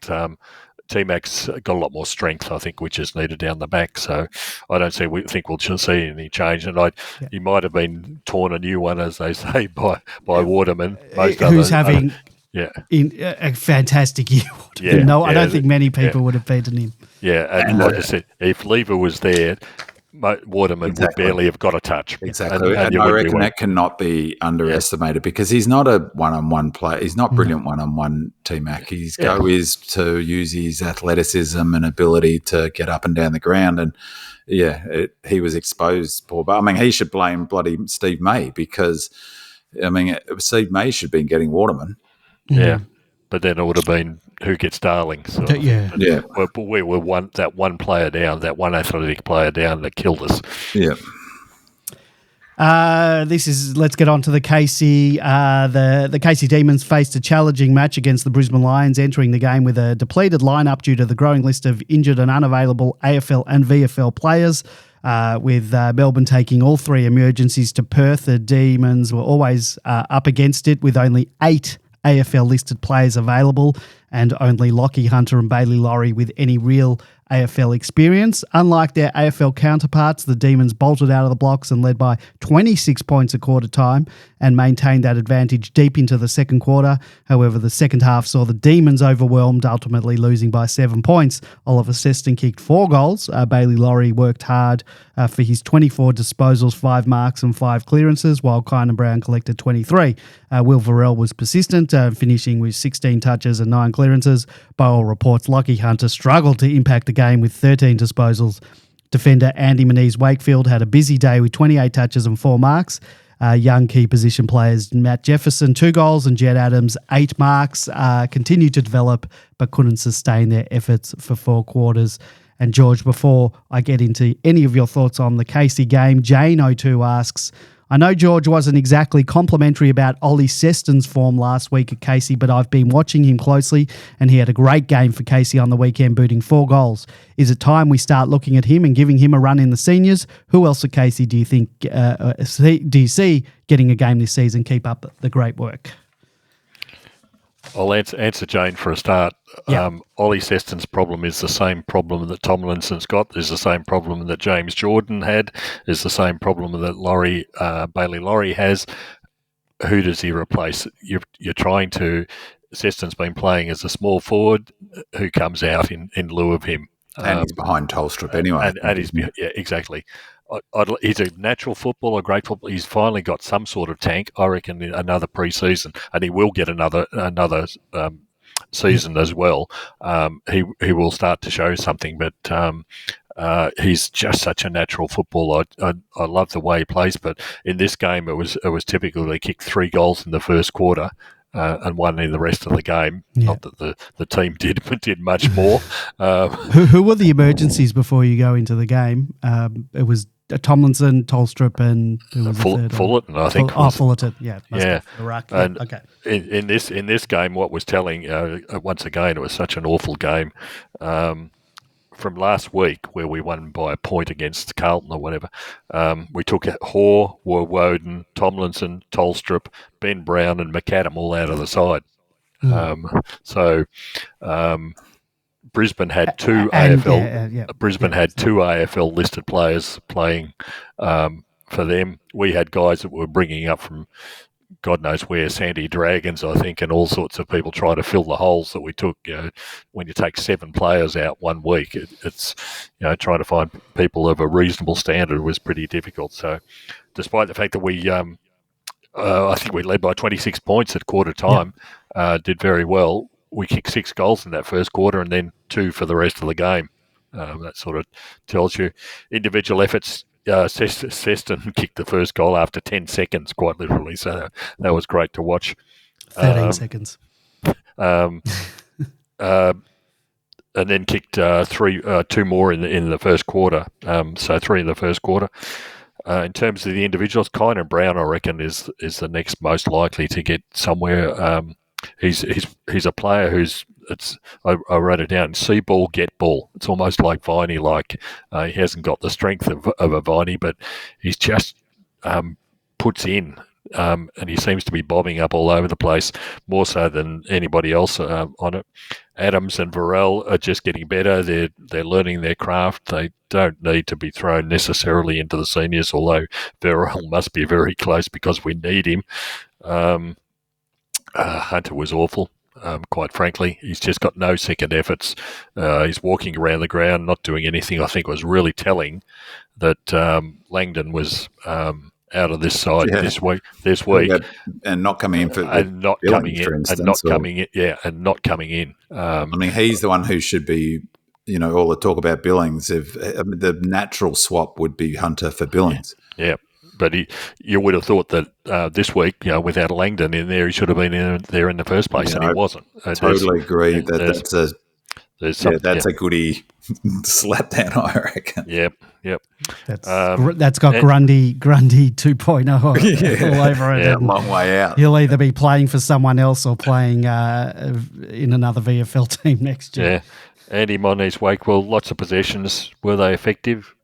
T-Mac's got a lot more strength, I think, which is needed down the back. So I don't think we'll see any change. And he might have been torn a new one, as they say, by Waterman. Who's having a fantastic year. I don't think many people would have beaten him. Yeah, and like I said, if Lever was there, Waterman would barely have got a touch. Exactly. And I reckon that cannot be underestimated because he's not a one-on-one player. He's not brilliant one-on-one, T-Mac. His go is to use his athleticism and ability to get up and down the ground. And, he was exposed, poor. But, I mean, he should blame bloody Steve May because, Steve May should have been getting Waterman. Yeah, but then it would have been who gets Darling. So, but we were that one player down, that one athletic player down that killed us. Yeah. Let's get on to the Casey. The Casey Demons faced a challenging match against the Brisbane Lions, entering the game with a depleted lineup due to the growing list of injured and unavailable AFL and VFL players. With Melbourne taking all three emergencies to Perth, the Demons were always up against it with only 8 AFL-listed players available and only Lockie Hunter and Bailey Laurie with any real AFL experience. Unlike their AFL counterparts, the Demons bolted out of the blocks and led by 26 points a quarter time and maintained that advantage deep into the second quarter. However, the second half saw the Demons overwhelmed, ultimately losing by 7 points. Oliver Seston kicked 4 goals. Bailey Laurie worked hard for his 24 disposals, 5 marks and 5 clearances, while Kynan Brown collected 23. Will Varell was persistent, finishing with 16 touches and 9 clearances. Bowl reports Lockie Hunter struggled to impact the game with 13 disposals. Defender Andy Moniz-Wakefield had a busy day with 28 touches and 4 marks. Young key position players Matt Jefferson, 2 goals, and Jed Adams, 8 marks, continued to develop but couldn't sustain their efforts for 4 quarters. And George, before I get into any of your thoughts on the Casey game, Jane02 asks, I know George wasn't exactly complimentary about Ollie Seston's form last week at Casey, but I've been watching him closely and he had a great game for Casey on the weekend, booting 4 goals. Is it time we start looking at him and giving him a run in the seniors? Who else at Casey do you think, do you see getting a game this season? Keep up the great work. I'll answer Jane for a start. Yeah. Ollie Seston's problem is the same problem that Tomlinson's got. There's the same problem that James Jordan had. There's the same problem that Bailey Laurie has. Who does he replace? You're trying to. Seston's been playing as a small forward. Who comes out in lieu of him? And he's behind Tolstrup anyway. And he's exactly. He's a natural footballer, a great footballer. He's finally got some sort of tank. I reckon another pre-season, and he will get another season as well. He will start to show something, but he's just such a natural footballer. I love the way he plays, but in this game, it was typical. They kicked 3 goals in the first quarter. And one in the rest of the game. Yeah. Not that the team did much more. Who were the emergencies before you go into the game? It was Tomlinson, Tolstrup, and who was the third? Fullerton, I think. Fullerton, yeah. And okay. In this game, what was telling, once again, it was such an awful game. From last week, where we won by a point against Carlton or whatever, we took Hoare, Woden, Tomlinson, Tolstrup, Ben Brown, and McAdam all out of the side. Brisbane had 2 AFL. Brisbane had 2 AFL listed players playing for them. We had guys that were bringing up from God knows where, Sandy Dragons, I think, and all sorts of people trying to fill the holes that we took. When you take 7 players out one week, it's trying to find people of a reasonable standard was pretty difficult. So, despite the fact that we, I think we led by 26 points at quarter time, did very well. We kicked 6 goals in that first quarter, and then 2 for the rest of the game. That sort of tells you individual efforts. Seston kicked the first goal after 10 seconds, quite literally. So that was great to watch. 13 seconds. And then kicked 2 more in the first quarter. So 3 in the first quarter. In terms of the individuals, Kynan Brown, I reckon, is the next most likely to get somewhere. He's a player who's. I wrote it down. See ball, get ball. It's almost like Viney. He hasn't got the strength of a Viney, but he's just puts in, and he seems to be bobbing up all over the place more so than anybody else on it. Adams and Varel are just getting better. They're learning their craft. They don't need to be thrown necessarily into the seniors, although Varel must be very close because we need him. Hunter was awful. Quite frankly, he's just got no second efforts. He's walking around the ground, not doing anything. I think it was really telling that Langdon was out of this side this week, and not coming in for not coming in. I mean, he's the one who should be. All the talk about Billings. The natural swap would be Hunter for Billings. Yeah. But you would have thought that this week, without Langdon in there, he should have been there in the first place, and he wasn't. I totally agree. That's a goodie slap down, I reckon. Yep. That's got Grundy 2.0 all over it. Yeah, long way out. He'll either be playing for someone else or playing in another VFL team next year. Yeah. Andy Moniz Wakewell, lots of possessions. Were they effective?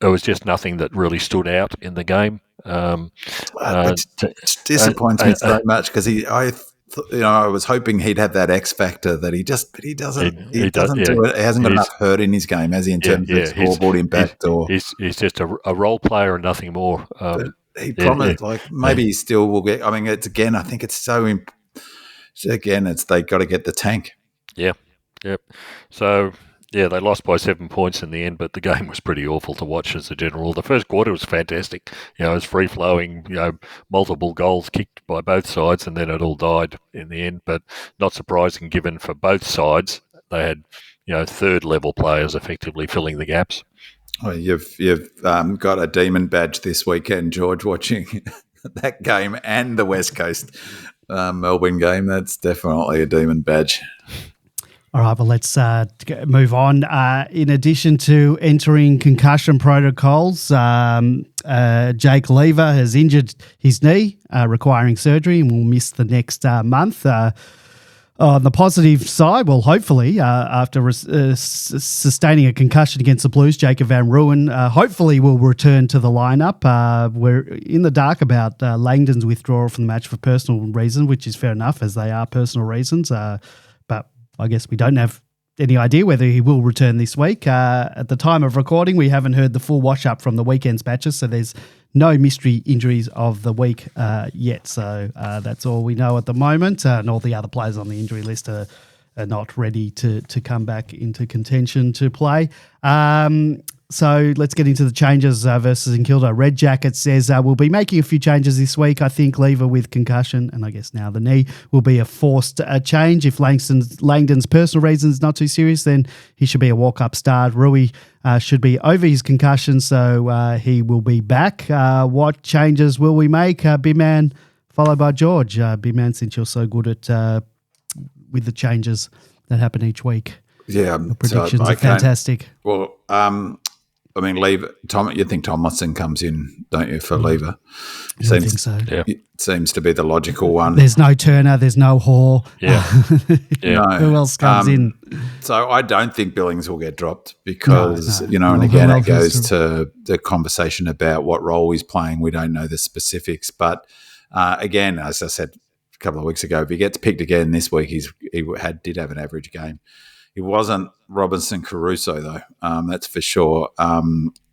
It was just nothing that really stood out in the game. It disappoints me so much because I was hoping he'd have that X factor that he doesn't. He doesn't do it. He hasn't got enough hurt in his game, has he? In terms of scoreboard impact, he's just a role player and nothing more. He promised, maybe he still will get. I mean, it's again. I think it's so. It's they got to get the tank. Yeah. Yep. So. Yeah, they lost by 7 points in the end, but the game was pretty awful to watch as a general. The first quarter was fantastic. It was free-flowing, multiple goals kicked by both sides, and then it all died in the end. But not surprising, given for both sides, they had, third-level players effectively filling the gaps. Well, you've got a demon badge this weekend, George, watching that game and the West Coast Melbourne game. That's definitely a demon badge. All right, well, let's move on. In addition to entering concussion protocols, Jake Lever has injured his knee, requiring surgery, and will miss the next month. On the positive side, well, hopefully, after sustaining a concussion against the Blues, Jacob Van Rooyen hopefully will return to the lineup. We're in the dark about Langdon's withdrawal from the match for personal reasons, which is fair enough, as they are personal reasons. But I guess we don't have any idea whether he will return this week. At the time of recording, we haven't heard the full wash-up from the weekend's matches, so there's no mystery injuries of the week yet. So that's all we know at the moment, and all the other players on the injury list are not ready to come back into contention to play. So let's get into the changes versus Nkildo. Red Jacket says, we'll be making a few changes this week. I think Lever with concussion, and I guess now the knee, will be a forced change. If Langdon's personal reasons not too serious, then he should be a walk-up start. Rui should be over his concussion, so he will be back. What changes will we make? Big Man, followed by George. Big Man, since you're so good at with the changes that happen each week. Yeah. The predictions are fantastic. Well, I mean, Lever, you think Tomlinson comes in, don't you, for Lever? I think so. Yeah. It seems to be the logical one. There's no Turner, there's no Hall. Yeah. No. Who else comes in? So I don't think Billings will get dropped because, No. and Well, again, who it goes else to the conversation about what role he's playing. We don't know the specifics. But again, as I said a couple of weeks ago, if he gets picked again this week, he did have an average game. He wasn't Robinson Caruso, though. That's for sure.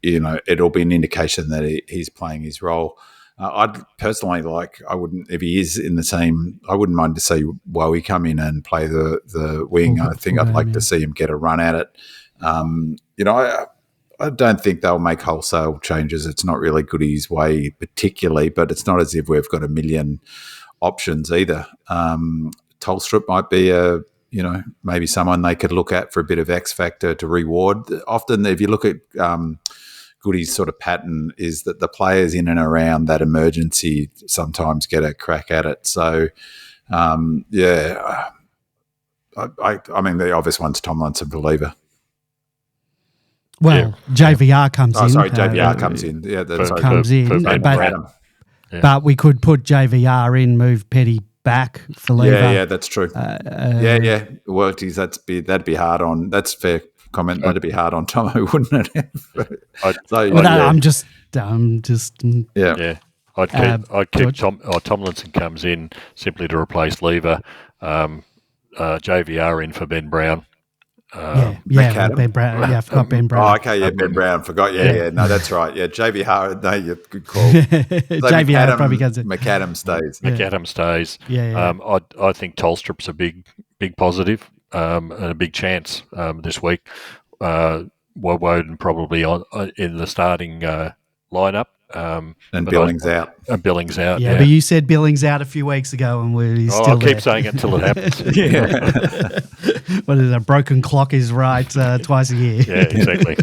It'll be an indication that he's playing his role. I'd personally I wouldn't, if he is in the same, I wouldn't mind to see Wowie come in and play the wing. I think I'd like to see him get a run at it. I don't think they'll make wholesale changes. It's not really Goody's way particularly, but it's not as if we've got a million options either. Tolstrup might be maybe someone they could look at for a bit of X factor to reward. Often, if you look at Goody's sort of pattern, is that the players in and around that emergency sometimes get a crack at it. So, I mean, the obvious one's Tomlinson for Lever. Well, JVR comes in. JVR comes in. Yeah, comes in. But we could put JVR in, move Petty back for Lever. Yeah, that's true. Worked. That'd be hard on. That's fair comment. That'd be hard on Tomo, wouldn't it? I'm just. Yeah. I'd keep Tomlinson comes in simply to replace Lever. JVR in for Ben Brown. Ben Brown. Yeah, I forgot Ben Brown. Oh, okay, Ben Brown. Forgot. Yeah. No, that's right. Yeah, JVR. No, good call. JVR probably goes in. McAdam stays. McAdam stays. Yeah. I think Tolstrup's a big positive and a big chance this week. Woden probably in the starting lineup. And Billings out. Billings out. Yeah, but you said Billings out a few weeks ago, and he's still I'll there. keep saying it until it happens. What is it? A broken clock is right twice a year. Yeah, exactly.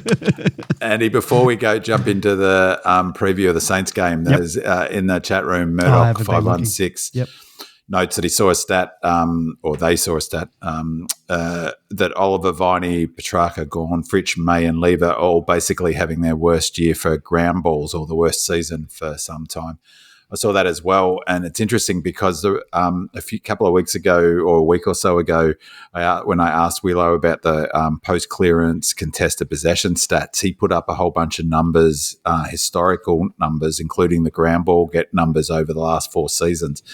Andy, before we jump into the preview of the Saints game, there's in the chat room, Murdoch 516 notes that he saw a stat, or they saw a stat, that Oliver, Viney, Petrarca, Gawn, Fritsch, May and Lever are all basically having their worst year for ground balls, or the worst season for some time. I saw that as well, and it's interesting because couple of weeks ago, or a week or so ago, when I asked Willow about the post-clearance contested possession stats, he put up a whole bunch of numbers, historical numbers, including the ground ball get numbers over the last 4 seasons,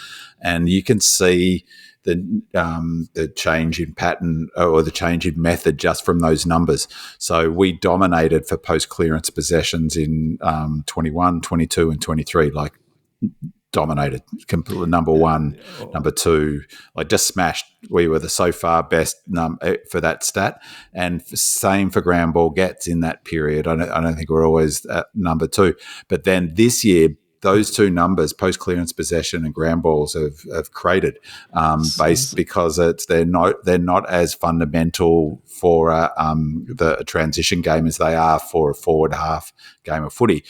and you can see the change in pattern or the change in method just from those numbers. So we dominated for post-clearance possessions in 21, 22 and 23, dominated, completely number one, number two, just smashed. We were the so far best for that stat, and same for ground ball gets in that period. I don't think we're always at number two, but then this year, those two numbers, post clearance possession and ground balls, have created because they're not as fundamental for the transition game as they are for a forward half game of footy.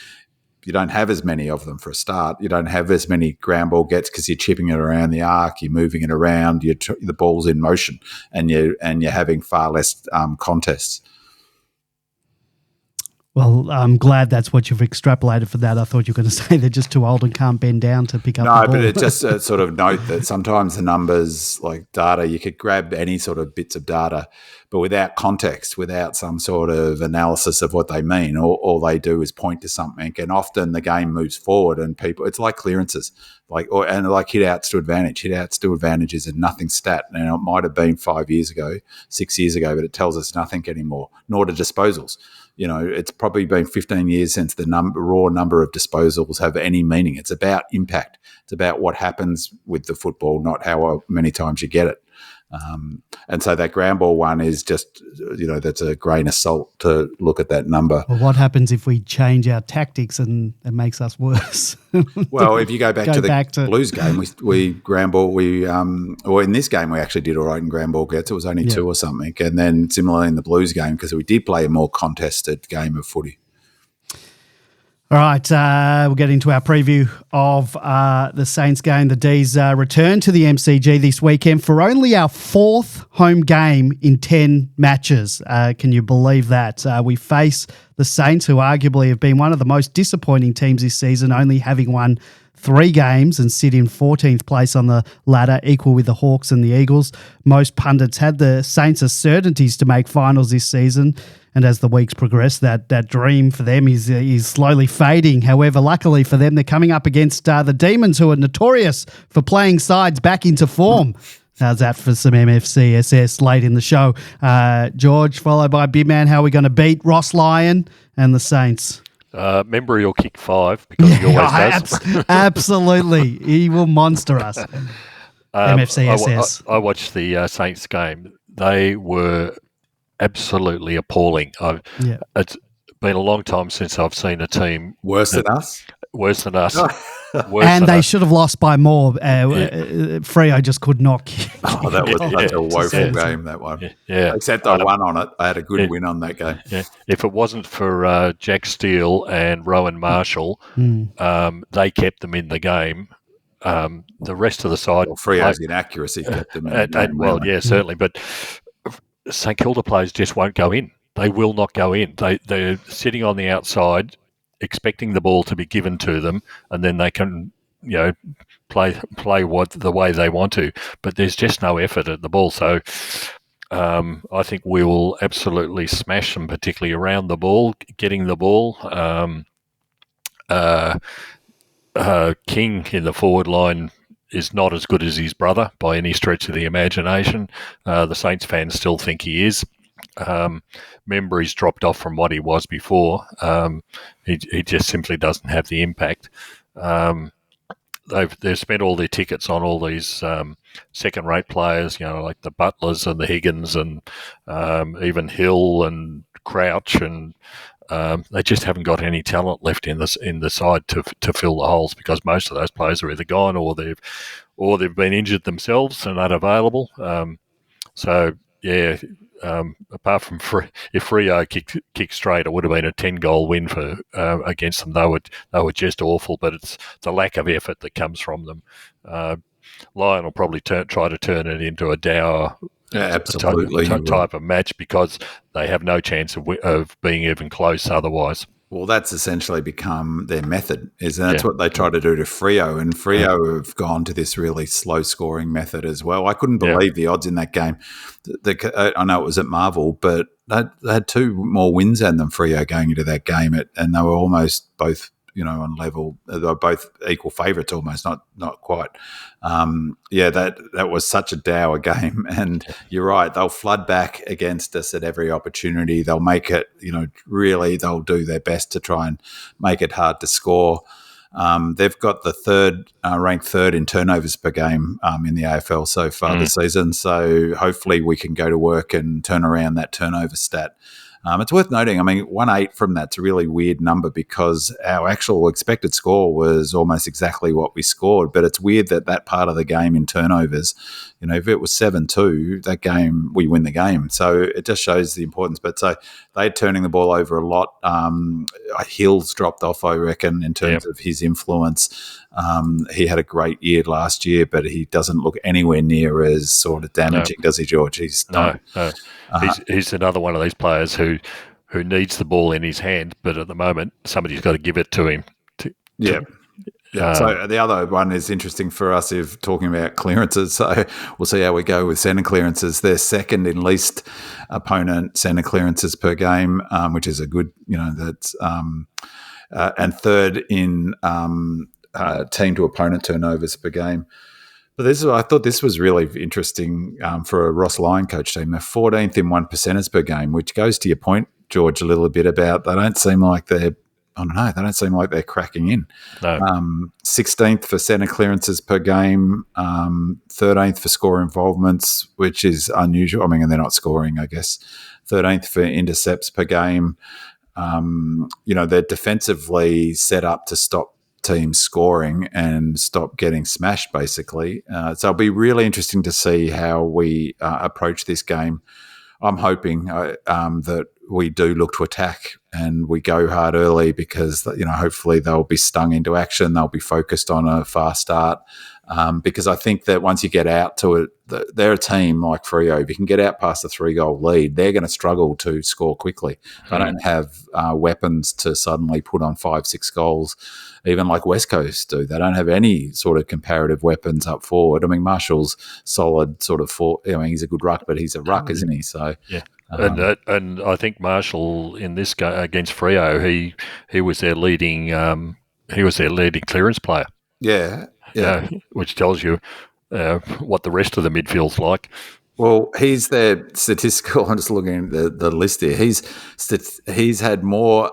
you don't have as many of them for a start. You don't have as many ground ball gets because you're chipping it around the arc, you're moving it around, the ball's in motion, and you're having far less contests. Well, I'm glad that's what you've extrapolated for that. I thought you were going to say they're just too old and can't bend down to pick up the ball. No, but it's just a sort of note that sometimes the numbers, like data, you could grab any sort of bits of data, but without context, without some sort of analysis of what they mean, all they do is point to something. And often the game moves forward and it's like clearances, like hit outs to advantage. Hit outs to advantages and nothing stat. Now, it might have been 5 years ago, 6 years ago, but it tells us nothing anymore, nor do disposals. It's probably been 15 years since the raw number of disposals have any meaning. It's about impact. It's about what happens with the football, not how many times you get it. And so that ground ball one is just, that's a grain of salt to look at that number. Well, what happens if we change our tactics and it makes us worse? Well, if you go back to the Blues game, we ground ball, or in this game we actually did all right in ground ball gets. It was only 2 or something. And then similarly in the Blues game, because we did play a more contested game of footy. All right, we'll get into our preview of the Saints game. The D's return to the MCG this weekend for only our 4th home game in 10 matches. Can you believe that? We face the Saints, who arguably have been one of the most disappointing teams this season, only having won 3 games and sit in 14th place on the ladder, equal with the Hawks and the Eagles. Most pundits had the Saints as certainties to make finals this season. And as the weeks progress, that dream for them is slowly fading. However, luckily for them, they're coming up against the Demons, who are notorious for playing sides back into form. How's that for some MFCSS late in the show? George, followed by Big Man. How are we going to beat Ross Lyon and the Saints? Membry will kick 5 because he always does. Absolutely. He will monster us. MFCSS. I watched the Saints game. They were absolutely appalling. It's been a long time since I've seen a team worse than us. They should have lost by more. Freo just could not. That was such a woeful game, that one. Yeah. Except I won on it. I had a good win on that game. Yeah. If it wasn't for Jack Steele and Rowan Marshall, they kept them in the game. The rest of the side, Freo's inaccuracy kept them in the game. Certainly, but St Kilda players just won't go in. They will not go in. They're sitting on the outside, expecting the ball to be given to them, and then they can, play the way they want to. But there's just no effort at the ball. So I think we will absolutely smash them, particularly around the ball, getting the ball. King in the forward line is not as good as his brother by any stretch of the imagination. The Saints fans still think he is. Membry's dropped off from what he was before. He just simply doesn't have the impact. They've spent all their tickets on all these second-rate players, like the Butlers and the Higgins and even Hill and Crouch, and they just haven't got any talent left in the side to fill the holes, because most of those players are either gone or they've been injured themselves and unavailable. Apart from if Freo kicked straight, it would have been a 10-goal win for against them. They were just awful, but it's the lack of effort that comes from them. Lyon will probably try to turn it into a dour type of match, because they have no chance of being even close otherwise. Well, that's essentially become their method, that's what they try to do to Freo, and Freo have gone to this really slow-scoring method as well. I couldn't believe the odds in that game. I know it was at Marvel, but they had 2 more wins than them, Freo, going into that game, and they were almost both on level. They were both equal favourites almost, not quite. That was such a dour game. And you're right, they'll flood back against us at every opportunity. They'll make it, really they'll do their best to try and make it hard to score. They've got the ranked third in turnovers per game in the AFL so far this season. So hopefully we can go to work and turn around that turnover stat. It's worth noting, 1-8 from that's a really weird number, because our actual expected score was almost exactly what we scored. But it's weird that part of the game in turnovers, if it was 7-2, that game, we win the game. So it just shows the importance. But so they're turning the ball over a lot. Hill's dropped off, I reckon, in terms of his influence. He had a great year last year, but he doesn't look anywhere near as sort of damaging, does he, George? He's no. He's another one of these players who needs the ball in his hand, but at the moment, somebody's got to give it to him. So the other one is interesting for us if talking about clearances. So we'll see how we go with centre clearances. They're second in least opponent centre clearances per game, which is a good, that's and third in team to opponent turnovers per game. But I thought this was really interesting for a Ross Lyon coach team. They're 14th in 1%ers per game, which goes to your point, George, a little bit about they don't seem like they're cracking in. No. 16th for centre clearances per game, 13th for score involvements, which is unusual. I mean, and they're not scoring, I guess. 13th for intercepts per game. They're defensively set up to stop teams scoring and stop getting smashed, basically. So it'll be really interesting to see how we approach this game. I'm hoping that we do look to attack and we go hard early because, hopefully they'll be stung into action. They'll be focused on a fast start because I think that once you get out to it, they're a team like Freo. If you can get out past the 3-goal lead, they're going to struggle to score quickly. They don't have weapons to suddenly put on 5-6 goals, even like West Coast do. They don't have any sort of comparative weapons up forward. I mean, Marshall's solid sort of he's a good ruck, but he's a ruck, isn't he? So yeah. And I think Marshall in this game against Freo, he was their leading clearance player. Yeah. Which tells you what the rest of the midfield's like. Well, he's their statistical. I'm just looking at the list here. He's had more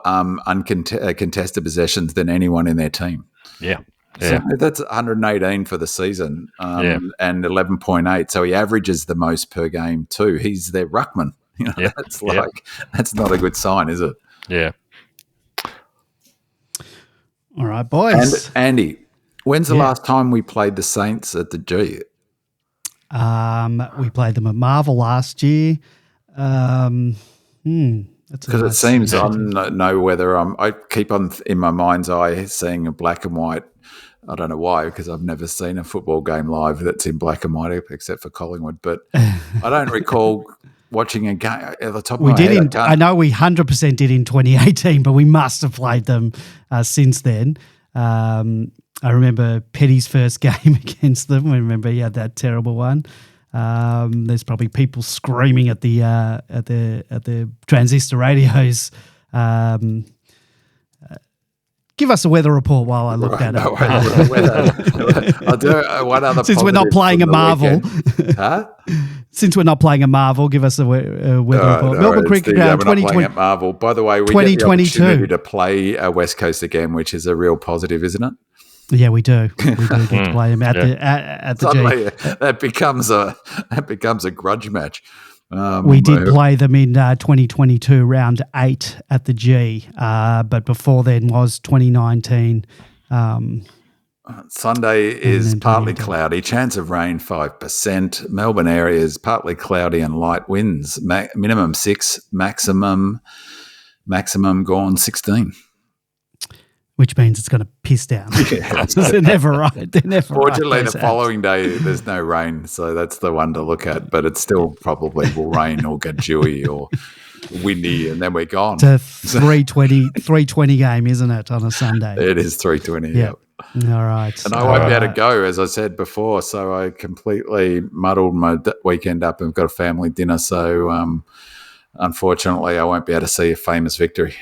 contested possessions than anyone in their team. Yeah. So that's 118 for the season and 11.8. So he averages the most per game too. He's their ruckman. That's not a good sign, is it? Yeah. All right, boys. And Andy, when's the last time we played the Saints at the G? We played them at Marvel last year. Because it seems I don't know whether I keep on in my mind's eye seeing a black and white. I don't know why, because I've never seen a football game live that's in black and white except for Collingwood. But I don't recall watching a game at the top of my head. I know we 100% did in 2018, but we must have played them since then. I remember Petty's first game against them. I remember he had that terrible one. There's probably people screaming at the transistor radios. Give us a weather report while I look at it. I'll do one other. Since we're not playing a Marvel, Since we're not playing a Marvel, give us a weather report. Melbourne Cricket Ground 2020 at Marvel. By the way, we get the opportunity to play West Coast again, which is a real positive, isn't it? Yeah, we do. We do get to play them at the Suddenly, G. That becomes a grudge match. We did play them in 2022, round 8 at the G, but before then was 2019. Sunday is partly cloudy, chance of rain 5%. Melbourne area is partly cloudy and light winds, minimum 6, maximum gone 16. Which means it's going to piss down. They're never right. Fortunately, the following day there's no rain, so that's the one to look at. But it still probably will rain or get dewy or windy, and then we're gone. It's a 3:20 game, isn't it, on a Sunday? It is 3:20. Yeah. All right. And I won't be able to go, as I said before, so I completely muddled my weekend up and got a family dinner. So unfortunately, I won't be able to see a famous victory.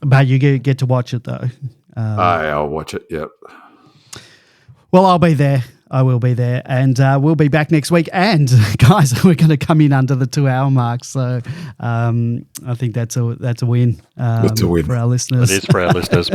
But you get to watch it though. I'll watch it, yep. Well, I'll be there. I will be there. And we'll be back next week. And, guys, we're going to come in under the 2-hour mark. So I think that's a win, for our listeners. It is for our listeners.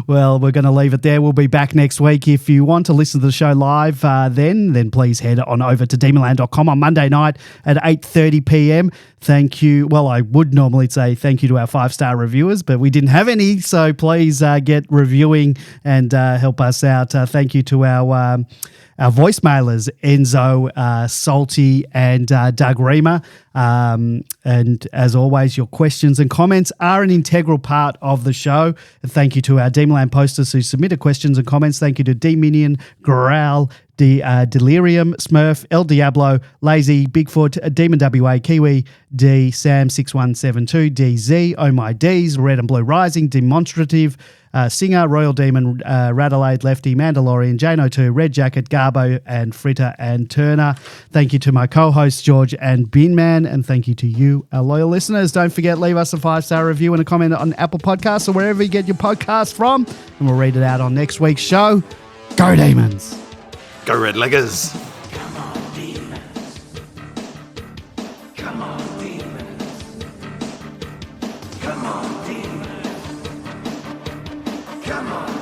Well, we're going to leave it there. We'll be back next week. If you want to listen to the show live then please head on over to demonland.com on Monday night at 8:30 p.m. Thank you. Well, I would normally say thank you to our 5-star reviewers, but we didn't have any. So please get reviewing and help us out. Thank you to our voicemailers, Enzo, Salty, and Doug Reamer. And as always, your questions and comments are an integral part of the show. Thank you to our Demonland posters who submitted questions and comments. Thank you to D-Minion, Growl, Delirium, Smurf, El Diablo, Lazy, Bigfoot, Demon WA, Kiwi, D, Sam6172, DZ, Oh My D's, Red and Blue Rising, Demonstrative, Singer, Royal Demon, Radelaide, Lefty, Mandalorian, Jane02, Red Jacket, Garbo, and Fritter and Turner. Thank you to my co-hosts, George and Binman, and thank you to you, our loyal listeners. Don't forget, leave us a 5-star review and a comment on Apple Podcasts or wherever you get your podcast from, and we'll read it out on next week's show. Go Demons! Go Red Leggers. Come on, demons. Come on, demons. Come on, demons. Come on.